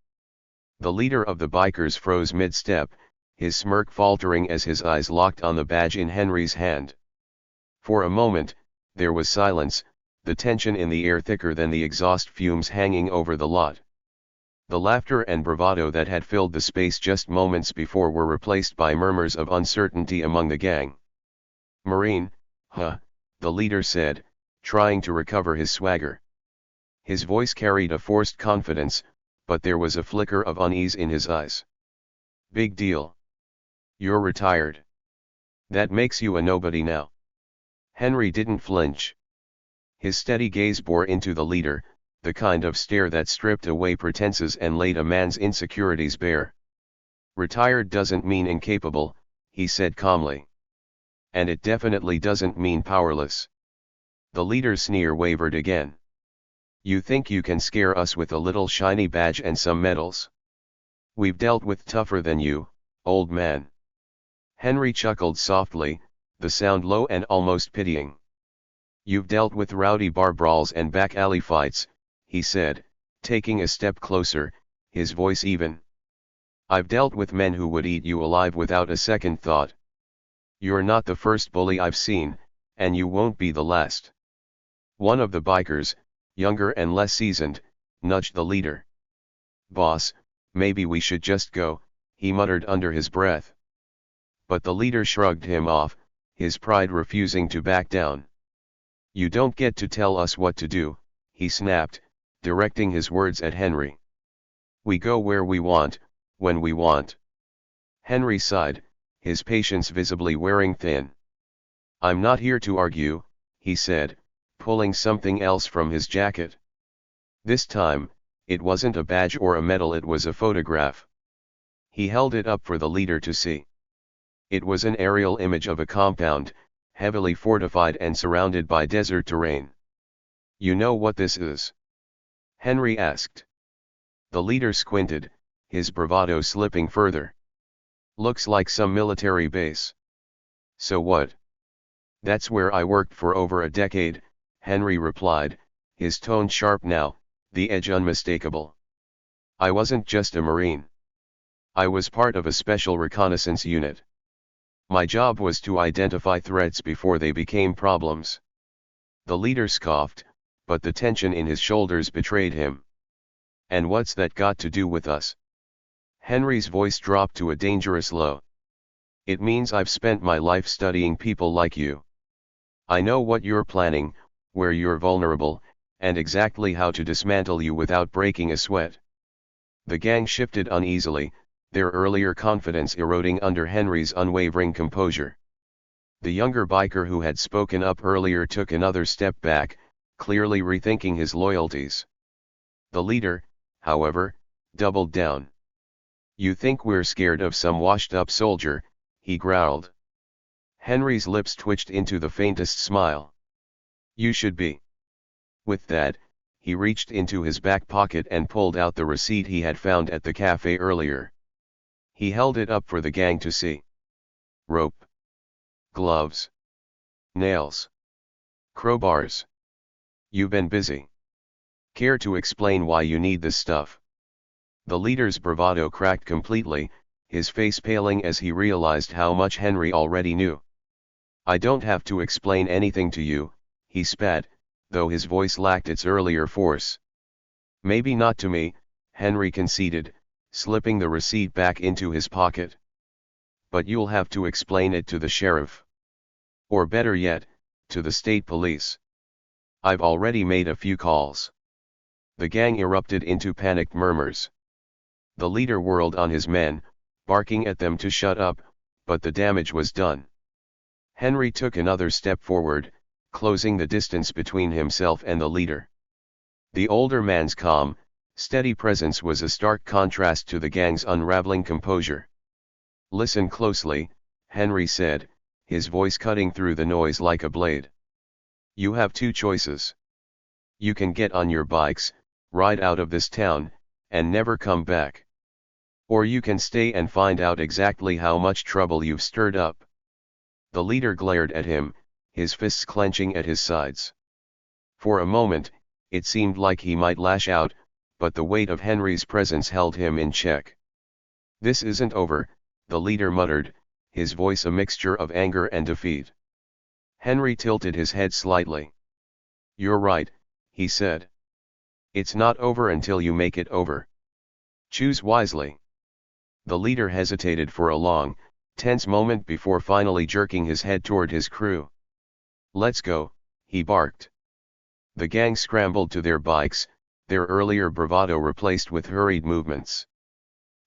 The leader of the bikers froze mid-step, his smirk faltering as his eyes locked on the badge in Henry's hand. For a moment, there was silence, the tension in the air thicker than the exhaust fumes hanging over the lot. The laughter and bravado that had filled the space just moments before were replaced by murmurs of uncertainty among the gang. "Marine, huh," the leader said, trying to recover his swagger. His voice carried a forced confidence, but there was a flicker of unease in his eyes. "Big deal. You're retired. That makes you a nobody now." Henry didn't flinch. His steady gaze bore into the leader, the kind of stare that stripped away pretenses and laid a man's insecurities bare. "Retired doesn't mean incapable," he said calmly. "And it definitely doesn't mean powerless." The leader's sneer wavered again. "You think you can scare us with a little shiny badge and some medals? We've dealt with tougher than you, old man." Henry chuckled softly, the sound low and almost pitying. "You've dealt with rowdy bar brawls and back alley fights," he said, taking a step closer, his voice even. "I've dealt with men who would eat you alive without a second thought. You're not the first bully I've seen, and you won't be the last." One of the bikers, younger and less seasoned, nudged the leader. "Boss, maybe we should just go," he muttered under his breath. But the leader shrugged him off, his pride refusing to back down. "You don't get to tell us what to do," he snapped, directing his words at Henry. "We go where we want, when we want." Henry sighed, his patience visibly wearing thin. "I'm not here to argue," he said, pulling something else from his jacket. This time, it wasn't a badge or a medal, it was a photograph. He held it up for the leader to see. It was an aerial image of a compound, heavily fortified and surrounded by desert terrain. "You know what this is?" Henry asked. The leader squinted, his bravado slipping further. "Looks like some military base." "So what?" "That's where I worked for over a decade," Henry replied, his tone sharp now, the edge unmistakable. "I wasn't just a Marine. I was part of a special reconnaissance unit. My job was to identify threats before they became problems." The leader scoffed, but the tension in his shoulders betrayed him. "And what's that got to do with us?" Henry's voice dropped to a dangerous low. "It means I've spent my life studying people like you. I know what you're planning, where you're vulnerable, and exactly how to dismantle you without breaking a sweat." The gang shifted uneasily, their earlier confidence eroding under Henry's unwavering composure. The younger biker who had spoken up earlier took another step back, clearly rethinking his loyalties. The leader, however, doubled down. "You think we're scared of some washed-up soldier," he growled. Henry's lips twitched into the faintest smile. "You should be." With that, he reached into his back pocket and pulled out the receipt he had found at the cafe earlier. He held it up for the gang to see. "Rope. Gloves. Nails. Crowbars. You've been busy. Care to explain why you need this stuff?" The leader's bravado cracked completely, his face paling as he realized how much Henry already knew. "I don't have to explain anything to you," he spat, though his voice lacked its earlier force. "Maybe not to me," Henry conceded, slipping the receipt back into his pocket. "But you'll have to explain it to the sheriff. Or better yet, to the state police. I've already made a few calls." The gang erupted into panicked murmurs. The leader whirled on his men, barking at them to shut up, but the damage was done. Henry took another step forward, closing the distance between himself and the leader. The older man's calm, steady presence was a stark contrast to the gang's unraveling composure. "Listen closely," Henry said, his voice cutting through the noise like a blade. "You have two choices. You can get on your bikes, ride out of this town, and never come back. Or you can stay and find out exactly how much trouble you've stirred up." The leader glared at him, his fists clenching at his sides. For a moment, it seemed like he might lash out, but the weight of Henry's presence held him in check. "This isn't over," the leader muttered, his voice a mixture of anger and defeat. Henry tilted his head slightly. "You're right," he said. "It's not over until you make it over. Choose wisely." The leader hesitated for a long, tense moment before finally jerking his head toward his crew. "Let's go," he barked. The gang scrambled to their bikes, their earlier bravado replaced with hurried movements.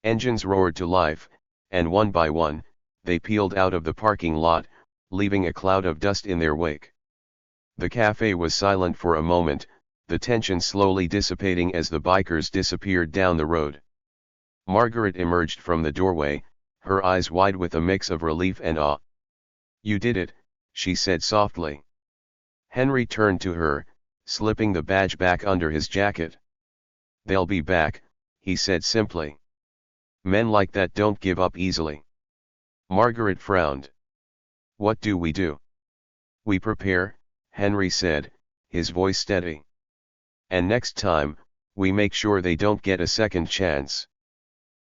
Engines roared to life, and one by one, they peeled out of the parking lot, leaving a cloud of dust in their wake. The cafe was silent for a moment, the tension slowly dissipating as the bikers disappeared down the road. Margaret emerged from the doorway, her eyes wide with a mix of relief and awe. "You did it," she said softly. Henry turned to her, slipping the badge back under his jacket. "They'll be back," he said simply. "Men like that don't give up easily." Margaret frowned. "What do we do?" "We prepare," Henry said, his voice steady. "And next time, we make sure they don't get a second chance."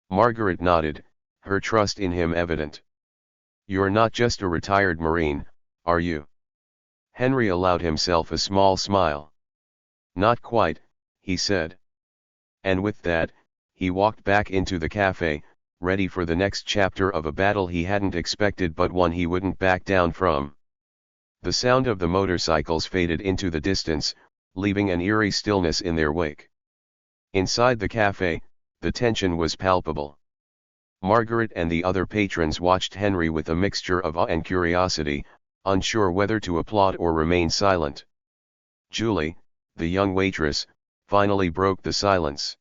Margaret nodded, her trust in him evident. "You're not just a retired Marine, are you?" Henry allowed himself a small smile. "Not quite," he said. And with that, he walked back into the cafe, ready for the next chapter of a battle he hadn't expected but one he wouldn't back down from. The sound of the motorcycles faded into the distance, leaving an eerie stillness in their wake. Inside the cafe, the tension was palpable. Margaret and the other patrons watched Henry with a mixture of awe and curiosity, unsure whether to applaud or remain silent. Julie, the young waitress, finally broke the silence.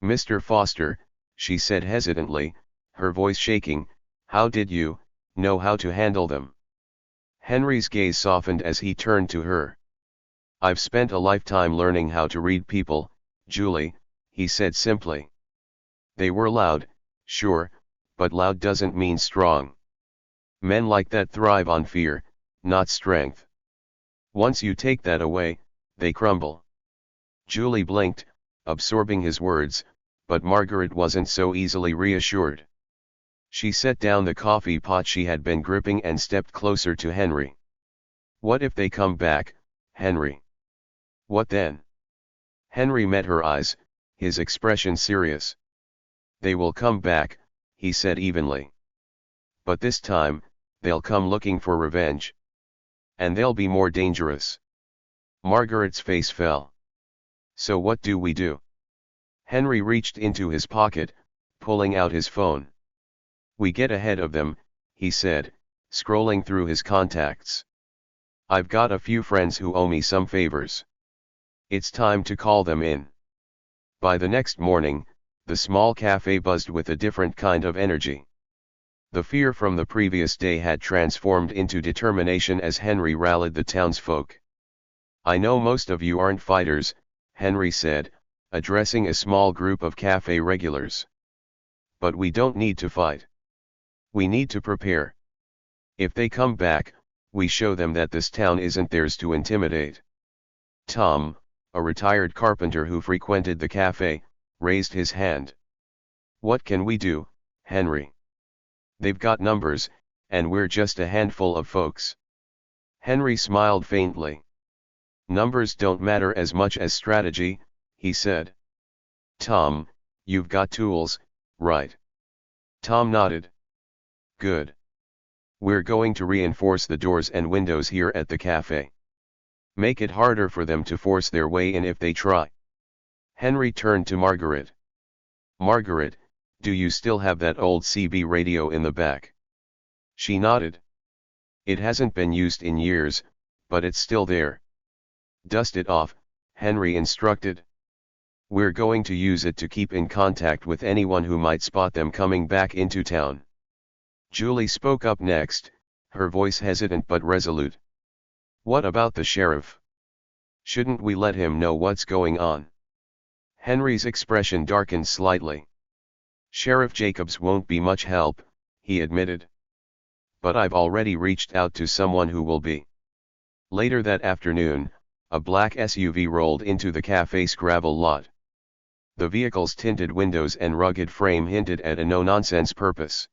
"Mr. Foster," she said hesitantly, her voice shaking, "how did you know how to handle them?" Henry's gaze softened as he turned to her. "I've spent a lifetime learning how to read people, Julie," he said simply. "They were loud, sure, but loud doesn't mean strong. Men like that thrive on fear, not strength. Once you take that away, they crumble." Julie blinked, absorbing his words, but Margaret wasn't so easily reassured. She set down the coffee pot she had been gripping and stepped closer to Henry. "What if they come back, Henry? What then?" Henry met her eyes, his expression serious. "They will come back," he said evenly. "But this time, they'll come looking for revenge. And they'll be more dangerous." Margaret's face fell. "So what do we do?" Henry reached into his pocket, pulling out his phone. "We get ahead of them," he said, scrolling through his contacts. "I've got a few friends who owe me some favors. It's time to call them in." By the next morning, the small cafe buzzed with a different kind of energy. The fear from the previous day had transformed into determination as Henry rallied the townsfolk. "I know most of you aren't fighters," Henry said, addressing a small group of cafe regulars. "But we don't need to fight. We need to prepare. If they come back, we show them that this town isn't theirs to intimidate." Tom, a retired carpenter who frequented the cafe, raised his hand. "What can we do, Henry? They've got numbers, and we're just a handful of folks." Henry smiled faintly. "Numbers don't matter as much as strategy," he said. "Tom, you've got tools, right?" Tom nodded. "Good. We're going to reinforce the doors and windows here at the cafe. Make it harder for them to force their way in if they try." Henry turned to Margaret. "Margaret, do you still have that old CB radio in the back?" She nodded. "It hasn't been used in years, but it's still there." "Dust it off," Henry instructed. "We're going to use it to keep in contact with anyone who might spot them coming back into town." Julie spoke up next, her voice hesitant but resolute. "What about the sheriff? Shouldn't we let him know what's going on?" Henry's expression darkened slightly. "Sheriff Jacobs won't be much help," he admitted. "But I've already reached out to someone who will be." Later that afternoon, a black SUV rolled into the cafe's gravel lot. The vehicle's tinted windows and rugged frame hinted at a no-nonsense purpose.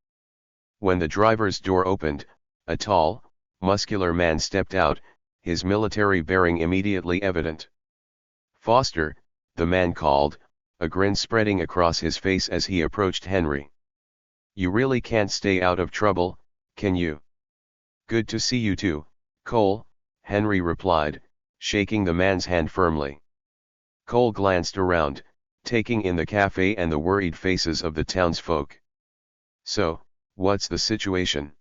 When the driver's door opened, a tall, muscular man stepped out, his military bearing immediately evident. "Foster," the man called, a grin spreading across his face as he approached Henry. "You really can't stay out of trouble, can you?" "Good to see you too, Cole," Henry replied, shaking the man's hand firmly. Cole glanced around, taking in the cafe and the worried faces of the townsfolk. "So, what's the situation?"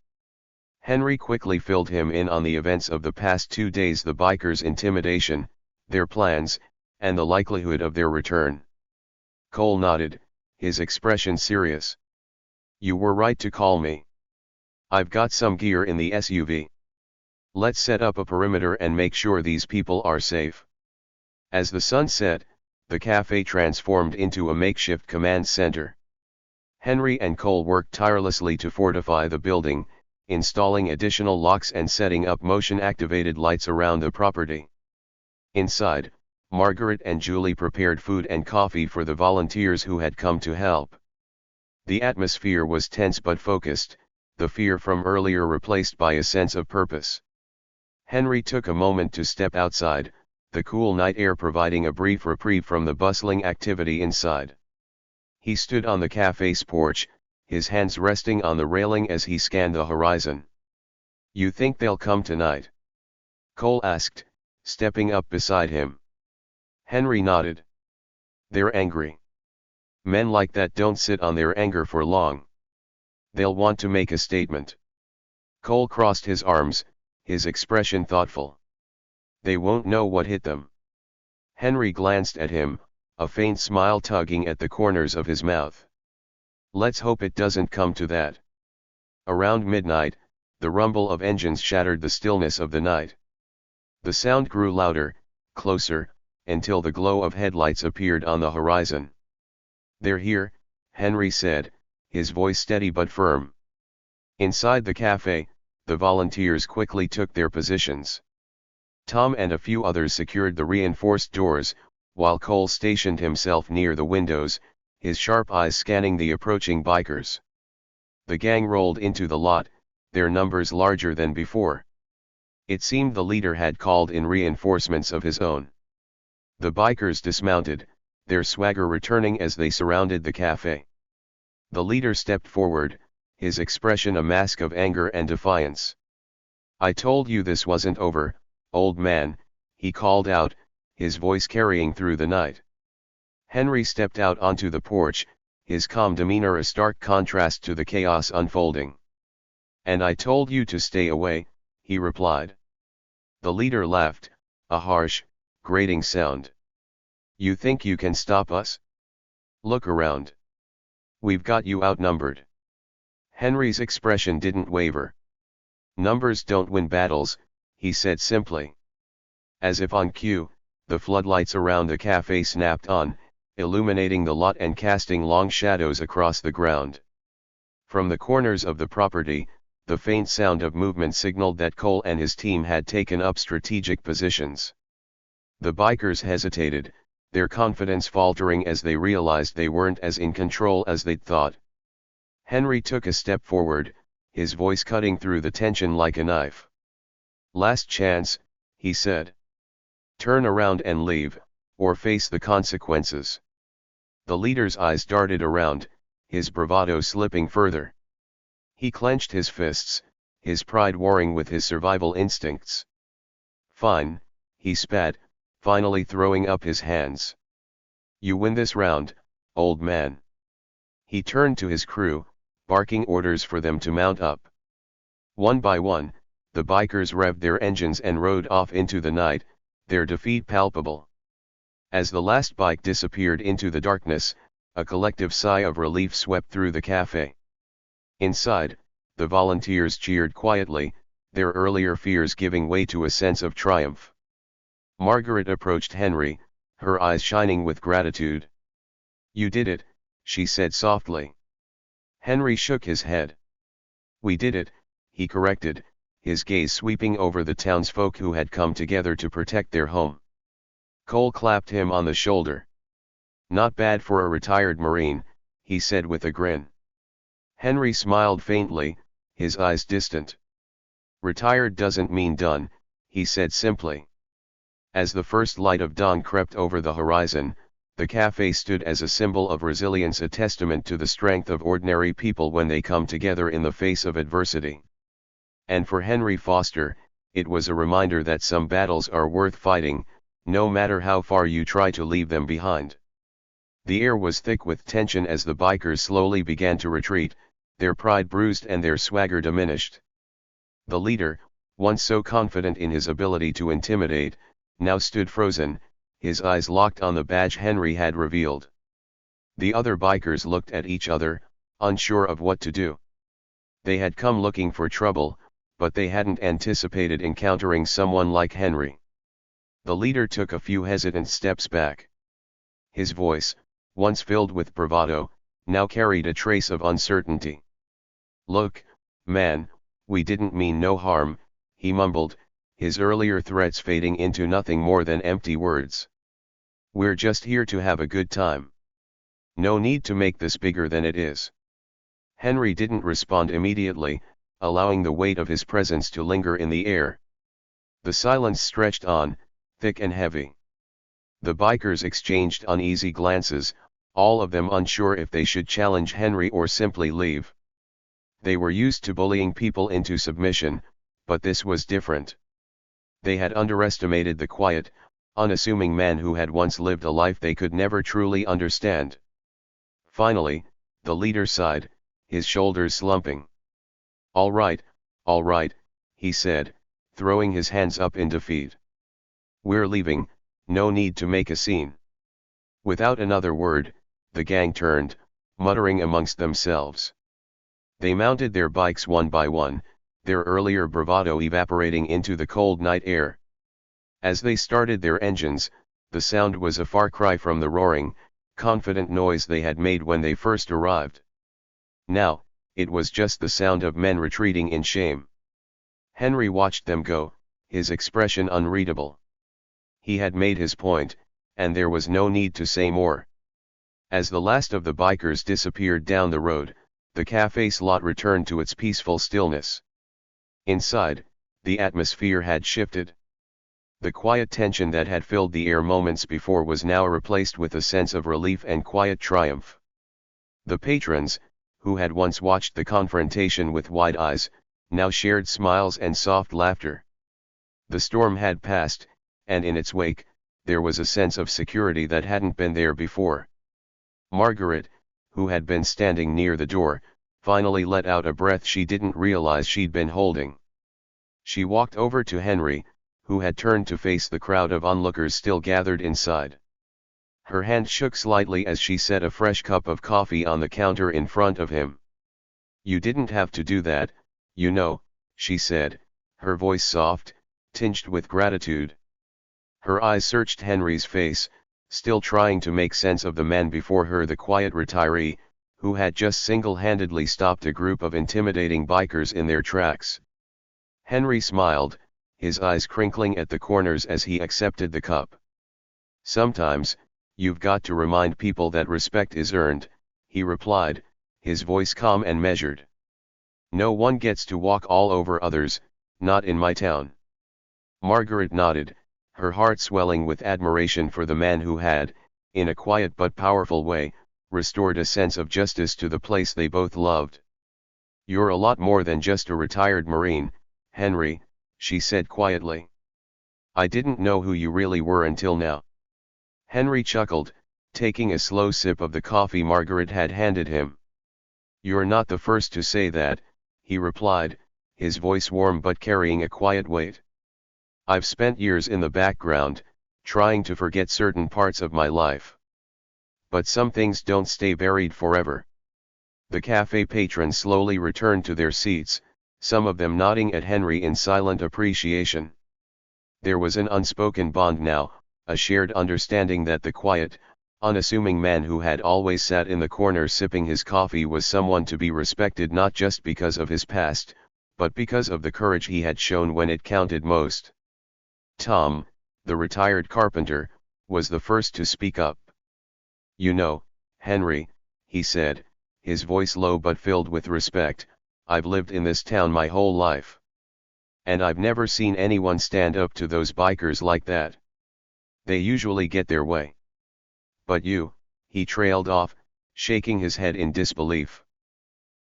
Henry quickly filled him in on the events of the past 2 days, the bikers' intimidation, their plans, and the likelihood of their return. Cole nodded, his expression serious. "You were right to call me. I've got some gear in the SUV. Let's set up a perimeter and make sure these people are safe." As the sun set, the cafe transformed into a makeshift command center. Henry and Cole worked tirelessly to fortify the building, installing additional locks and setting up motion-activated lights around the property. Inside, Margaret and Julie prepared food and coffee for the volunteers who had come to help. The atmosphere was tense but focused, the fear from earlier replaced by a sense of purpose. Henry took a moment to step outside, the cool night air providing a brief reprieve from the bustling activity inside. He stood on the cafe's porch, his hands resting on the railing as he scanned the horizon. "You think they'll come tonight?" Cole asked, stepping up beside him. Henry nodded. "They're angry. Men like that don't sit on their anger for long. They'll want to make a statement." Cole crossed his arms, his expression thoughtful. "They won't know what hit them." Henry glanced at him, a faint smile tugging at the corners of his mouth. "Let's hope it doesn't come to that." Around midnight, the rumble of engines shattered the stillness of the night. The sound grew louder, closer, until the glow of headlights appeared on the horizon. "They're here," Henry said, his voice steady but firm. Inside the cafe, the volunteers quickly took their positions. Tom and a few others secured the reinforced doors, while Cole stationed himself near the windows, his sharp eyes scanning the approaching bikers. The gang rolled into the lot, their numbers larger than before. It seemed the leader had called in reinforcements of his own. The bikers dismounted, their swagger returning as they surrounded the cafe. The leader stepped forward, his expression a mask of anger and defiance. "I told you this wasn't over, old man," he called out, his voice carrying through the night. Henry stepped out onto the porch, his calm demeanor a stark contrast to the chaos unfolding. "And I told you to stay away," he replied. The leader laughed, a harsh, grating sound. "You think you can stop us? Look around. We've got you outnumbered." Henry's expression didn't waver. "Numbers don't win battles," he said simply. As if on cue, the floodlights around the cafe snapped on, illuminating the lot and casting long shadows across the ground. From the corners of the property, the faint sound of movement signaled that Cole and his team had taken up strategic positions. The bikers hesitated, their confidence faltering as they realized they weren't as in control as they'd thought. Henry took a step forward, his voice cutting through the tension like a knife. "Last chance," he said. "Turn around and leave, or face the consequences." The leader's eyes darted around, his bravado slipping further. He clenched his fists, his pride warring with his survival instincts. "Fine," he spat, finally throwing up his hands. "You win this round, old man." He turned to his crew, barking orders for them to mount up. One by one, the bikers revved their engines and rode off into the night, their defeat palpable. As the last bike disappeared into the darkness, a collective sigh of relief swept through the cafe. Inside, the volunteers cheered quietly, their earlier fears giving way to a sense of triumph. Margaret approached Henry, her eyes shining with gratitude. "You did it," she said softly. Henry shook his head. "We did it," he corrected, his gaze sweeping over the townsfolk who had come together to protect their home. Cole clapped him on the shoulder. "Not bad for a retired Marine," he said with a grin. Henry smiled faintly, his eyes distant. "Retired doesn't mean done," he said simply. As the first light of dawn crept over the horizon, the cafe stood as a symbol of resilience, a testament to the strength of ordinary people when they come together in the face of adversity. And for Henry Foster, it was a reminder that some battles are worth fighting, no matter how far you try to leave them behind. The air was thick with tension as the bikers slowly began to retreat, their pride bruised and their swagger diminished. The leader, once so confident in his ability to intimidate, now stood frozen, his eyes locked on the badge Henry had revealed. The other bikers looked at each other, unsure of what to do. They had come looking for trouble, but they hadn't anticipated encountering someone like Henry. The leader took a few hesitant steps back. His voice, once filled with bravado, now carried a trace of uncertainty. "Look, man, we didn't mean no harm," he mumbled, his earlier threats fading into nothing more than empty words. "We're just here to have a good time. No need to make this bigger than it is." Henry didn't respond immediately, allowing the weight of his presence to linger in the air. The silence stretched on, thick and heavy. The bikers exchanged uneasy glances, all of them unsure if they should challenge Henry or simply leave. They were used to bullying people into submission, but this was different. They had underestimated the quiet, unassuming man who had once lived a life they could never truly understand. Finally, the leader sighed, his shoulders slumping. All right," he said, throwing his hands up in defeat. "We're leaving, no need to make a scene." Without another word, the gang turned, muttering amongst themselves. They mounted their bikes one by one, their earlier bravado evaporating into the cold night air. As they started their engines, the sound was a far cry from the roaring, confident noise they had made when they first arrived. Now, it was just the sound of men retreating in shame. Henry watched them go, his expression unreadable. He had made his point, and there was no need to say more. As the last of the bikers disappeared down the road, the cafe slot returned to its peaceful stillness. Inside, the atmosphere had shifted. The quiet tension that had filled the air moments before was now replaced with a sense of relief and quiet triumph. The patrons, who had once watched the confrontation with wide eyes, now shared smiles and soft laughter. The storm had passed, and in its wake, there was a sense of security that hadn't been there before. Margaret, who had been standing near the door, finally let out a breath she didn't realize she'd been holding. She walked over to Henry, who had turned to face the crowd of onlookers still gathered inside. Her hand shook slightly as she set a fresh cup of coffee on the counter in front of him. "You didn't have to do that, you know," she said, her voice soft, tinged with gratitude. Her eyes searched Henry's face, still trying to make sense of the man before her, the quiet retiree, who had just single-handedly stopped a group of intimidating bikers in their tracks. Henry smiled, his eyes crinkling at the corners as he accepted the cup. "Sometimes, you've got to remind people that respect is earned," he replied, his voice calm and measured. "No one gets to walk all over others, not in my town." Margaret nodded, her heart swelling with admiration for the man who had, in a quiet but powerful way, restored a sense of justice to the place they both loved. "You're a lot more than just a retired Marine, Henry," she said quietly. "I didn't know who you really were until now." Henry chuckled, taking a slow sip of the coffee Margaret had handed him. "You're not the first to say that," he replied, his voice warm but carrying a quiet weight. "I've spent years in the background, trying to forget certain parts of my life. But some things don't stay buried forever." The cafe patrons slowly returned to their seats, some of them nodding at Henry in silent appreciation. There was an unspoken bond now, a shared understanding that the quiet, unassuming man who had always sat in the corner sipping his coffee was someone to be respected, not just because of his past, but because of the courage he had shown when it counted most. Tom, the retired carpenter, was the first to speak up. "You know, Henry," he said, his voice low but filled with respect, "I've lived in this town my whole life. And I've never seen anyone stand up to those bikers like that. They usually get their way. But you," he trailed off, shaking his head in disbelief.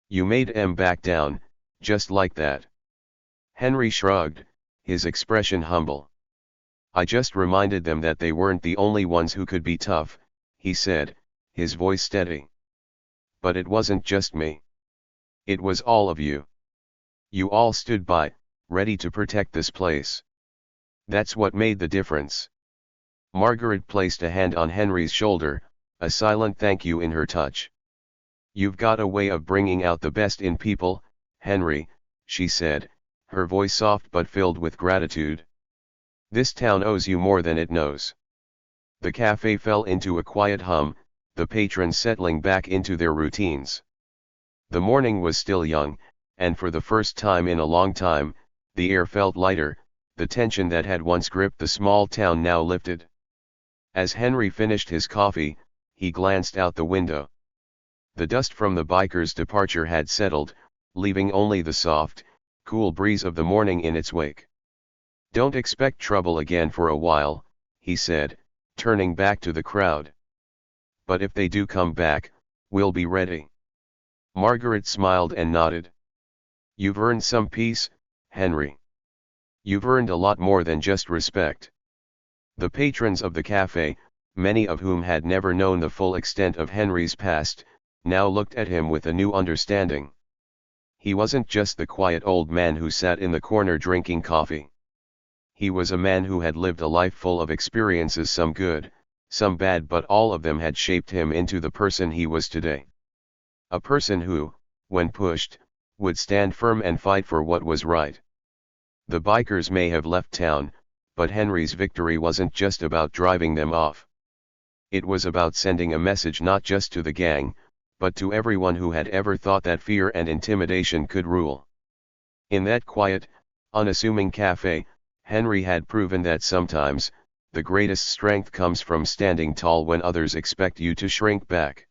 "You made 'em back down, just like that." Henry shrugged, his expression humble. "I just reminded them that they weren't the only ones who could be tough," he said, his voice steady. "But it wasn't just me. It was all of you. You all stood by, ready to protect this place. That's what made the difference." Margaret placed a hand on Henry's shoulder, a silent thank you in her touch. "You've got a way of bringing out the best in people, Henry," she said, her voice soft but filled with gratitude. "This town owes you more than it knows." The cafe fell into a quiet hum, the patrons settling back into their routines. The morning was still young, and for the first time in a long time, the air felt lighter, the tension that had once gripped the small town now lifted. As Henry finished his coffee, he glanced out the window. The dust from the bikers' departure had settled, leaving only the soft, cool breeze of the morning in its wake. "Don't expect trouble again for a while," he said, turning back to the crowd. "But if they do come back, we'll be ready." Margaret smiled and nodded. "You've earned some peace, Henry. You've earned a lot more than just respect." The patrons of the cafe, many of whom had never known the full extent of Henry's past, now looked at him with a new understanding. He wasn't just the quiet old man who sat in the corner drinking coffee. He was a man who had lived a life full of experiences, some good, some bad, but all of them had shaped him into the person he was today. A person who, when pushed, would stand firm and fight for what was right. The bikers may have left town, but Henry's victory wasn't just about driving them off. It was about sending a message not just to the gang, but to everyone who had ever thought that fear and intimidation could rule. In that quiet, unassuming cafe, Henry had proven that sometimes, the greatest strength comes from standing tall when others expect you to shrink back.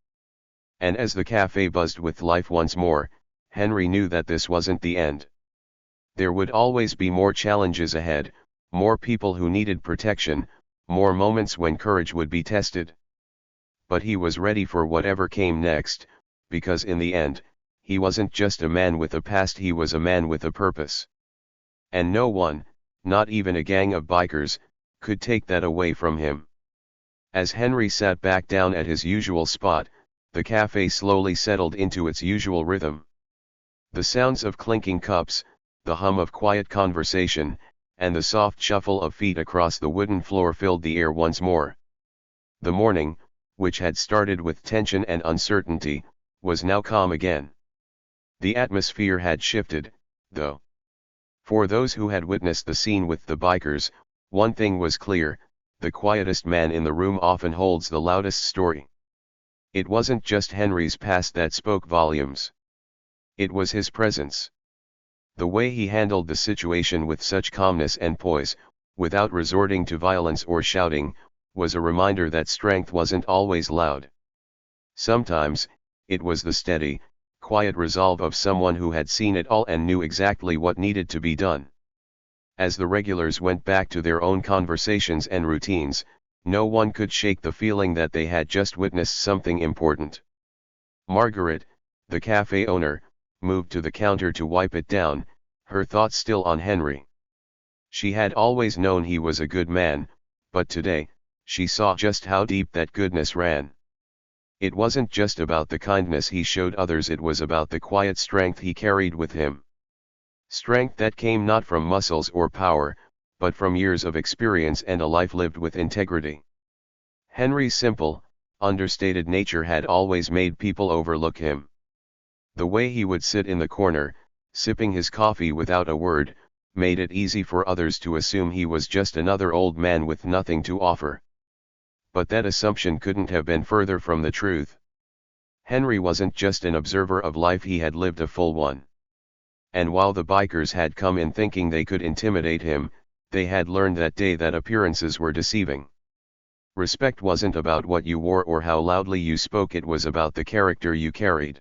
And as the cafe buzzed with life once more, Henry knew that this wasn't the end. There would always be more challenges ahead, more people who needed protection, more moments when courage would be tested. But he was ready for whatever came next, because in the end, he wasn't just a man with a past, he was a man with a purpose. And no one, not even a gang of bikers, could take that away from him. As Henry sat back down at his usual spot, the cafe slowly settled into its usual rhythm. The sounds of clinking cups, the hum of quiet conversation, and the soft shuffle of feet across the wooden floor filled the air once more. The morning, which had started with tension and uncertainty, was now calm again. The atmosphere had shifted, though. For those who had witnessed the scene with the bikers, one thing was clear: the quietest man in the room often holds the loudest story. It wasn't just Henry's past that spoke volumes. It was his presence. The way he handled the situation with such calmness and poise, without resorting to violence or shouting, was a reminder that strength wasn't always loud. Sometimes, it was the steady, quiet resolve of someone who had seen it all and knew exactly what needed to be done. As the regulars went back to their own conversations and routines, no one could shake the feeling that they had just witnessed something important. Margaret, the cafe owner, moved to the counter to wipe it down, her thoughts still on Henry. She had always known he was a good man, but today, she saw just how deep that goodness ran. It wasn't just about the kindness he showed others, it was about the quiet strength he carried with him. Strength that came not from muscles or power, but from years of experience and a life lived with integrity. Henry's simple, understated nature had always made people overlook him. The way he would sit in the corner, sipping his coffee without a word, made it easy for others to assume he was just another old man with nothing to offer. But that assumption couldn't have been further from the truth. Henry wasn't just an observer of life, he had lived a full one. And while the bikers had come in thinking they could intimidate him, they had learned that day that appearances were deceiving. Respect wasn't about what you wore or how loudly you spoke, it was about the character you carried.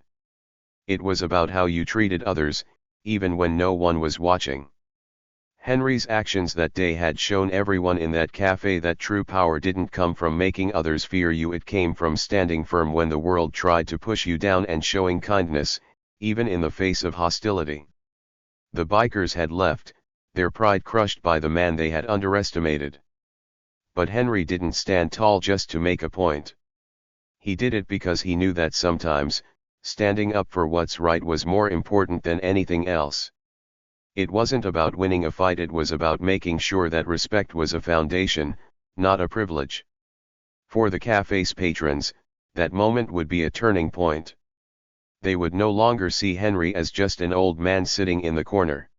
It was about how you treated others, even when no one was watching. Henry's actions that day had shown everyone in that cafe that true power didn't come from making others fear you, it came from standing firm when the world tried to push you down and showing kindness, even in the face of hostility. The bikers had left, their pride crushed by the man they had underestimated. But Henry didn't stand tall just to make a point. He did it because he knew that sometimes, standing up for what's right was more important than anything else. It wasn't about winning a fight, it was about making sure that respect was a foundation, not a privilege. For the cafe's patrons, that moment would be a turning point. They would no longer see Henry as just an old man sitting in the corner.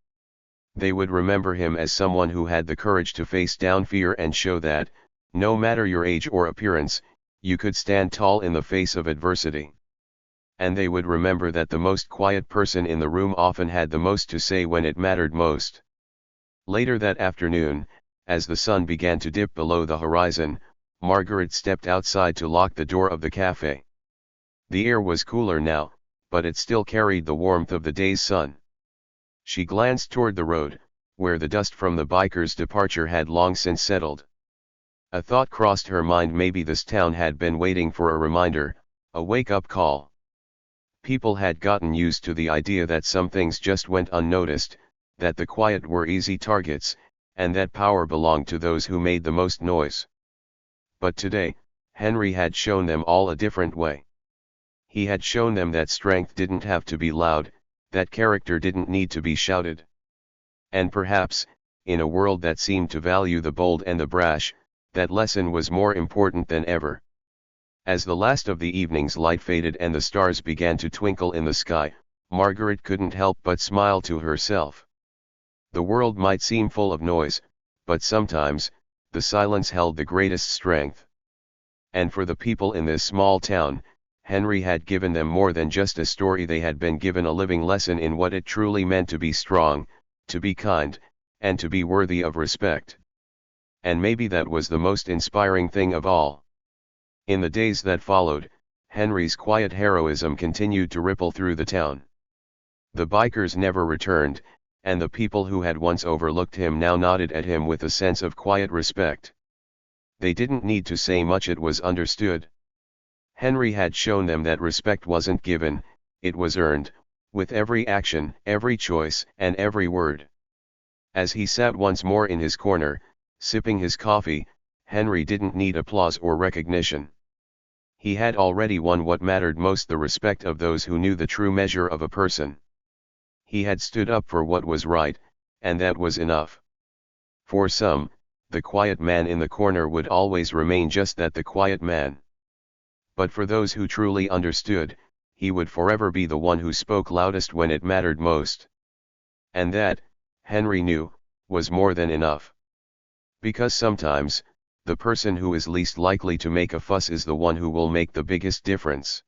They would remember him as someone who had the courage to face down fear and show that, no matter your age or appearance, you could stand tall in the face of adversity. And they would remember that the most quiet person in the room often had the most to say when it mattered most. Later that afternoon, as the sun began to dip below the horizon, Margaret stepped outside to lock the door of the cafe. The air was cooler now, but it still carried the warmth of the day's sun. She glanced toward the road, where the dust from the bikers' departure had long since settled. A thought crossed her mind: maybe this town had been waiting for a reminder, a wake-up call. People had gotten used to the idea that some things just went unnoticed, that the quiet were easy targets, and that power belonged to those who made the most noise. But today, Henry had shown them all a different way. He had shown them that strength didn't have to be loud, that character didn't need to be shouted. And perhaps, in a world that seemed to value the bold and the brash, that lesson was more important than ever. As the last of the evening's light faded and the stars began to twinkle in the sky, Margaret couldn't help but smile to herself. The world might seem full of noise, but sometimes, the silence held the greatest strength. And for the people in this small town, Henry had given them more than just a story. They had been given a living lesson in what it truly meant to be strong, to be kind, and to be worthy of respect. And maybe that was the most inspiring thing of all. In the days that followed, Henry's quiet heroism continued to ripple through the town. The bikers never returned, and the people who had once overlooked him now nodded at him with a sense of quiet respect. They didn't need to say much, it was understood. Henry had shown them that respect wasn't given, it was earned, with every action, every choice, and every word. As he sat once more in his corner, sipping his coffee, Henry didn't need applause or recognition. He had already won what mattered most: the respect of those who knew the true measure of a person. He had stood up for what was right, and that was enough. For some, the quiet man in the corner would always remain just that, the quiet man. But for those who truly understood, he would forever be the one who spoke loudest when it mattered most. And that, Henry knew, was more than enough. Because sometimes, the person who is least likely to make a fuss is the one who will make the biggest difference.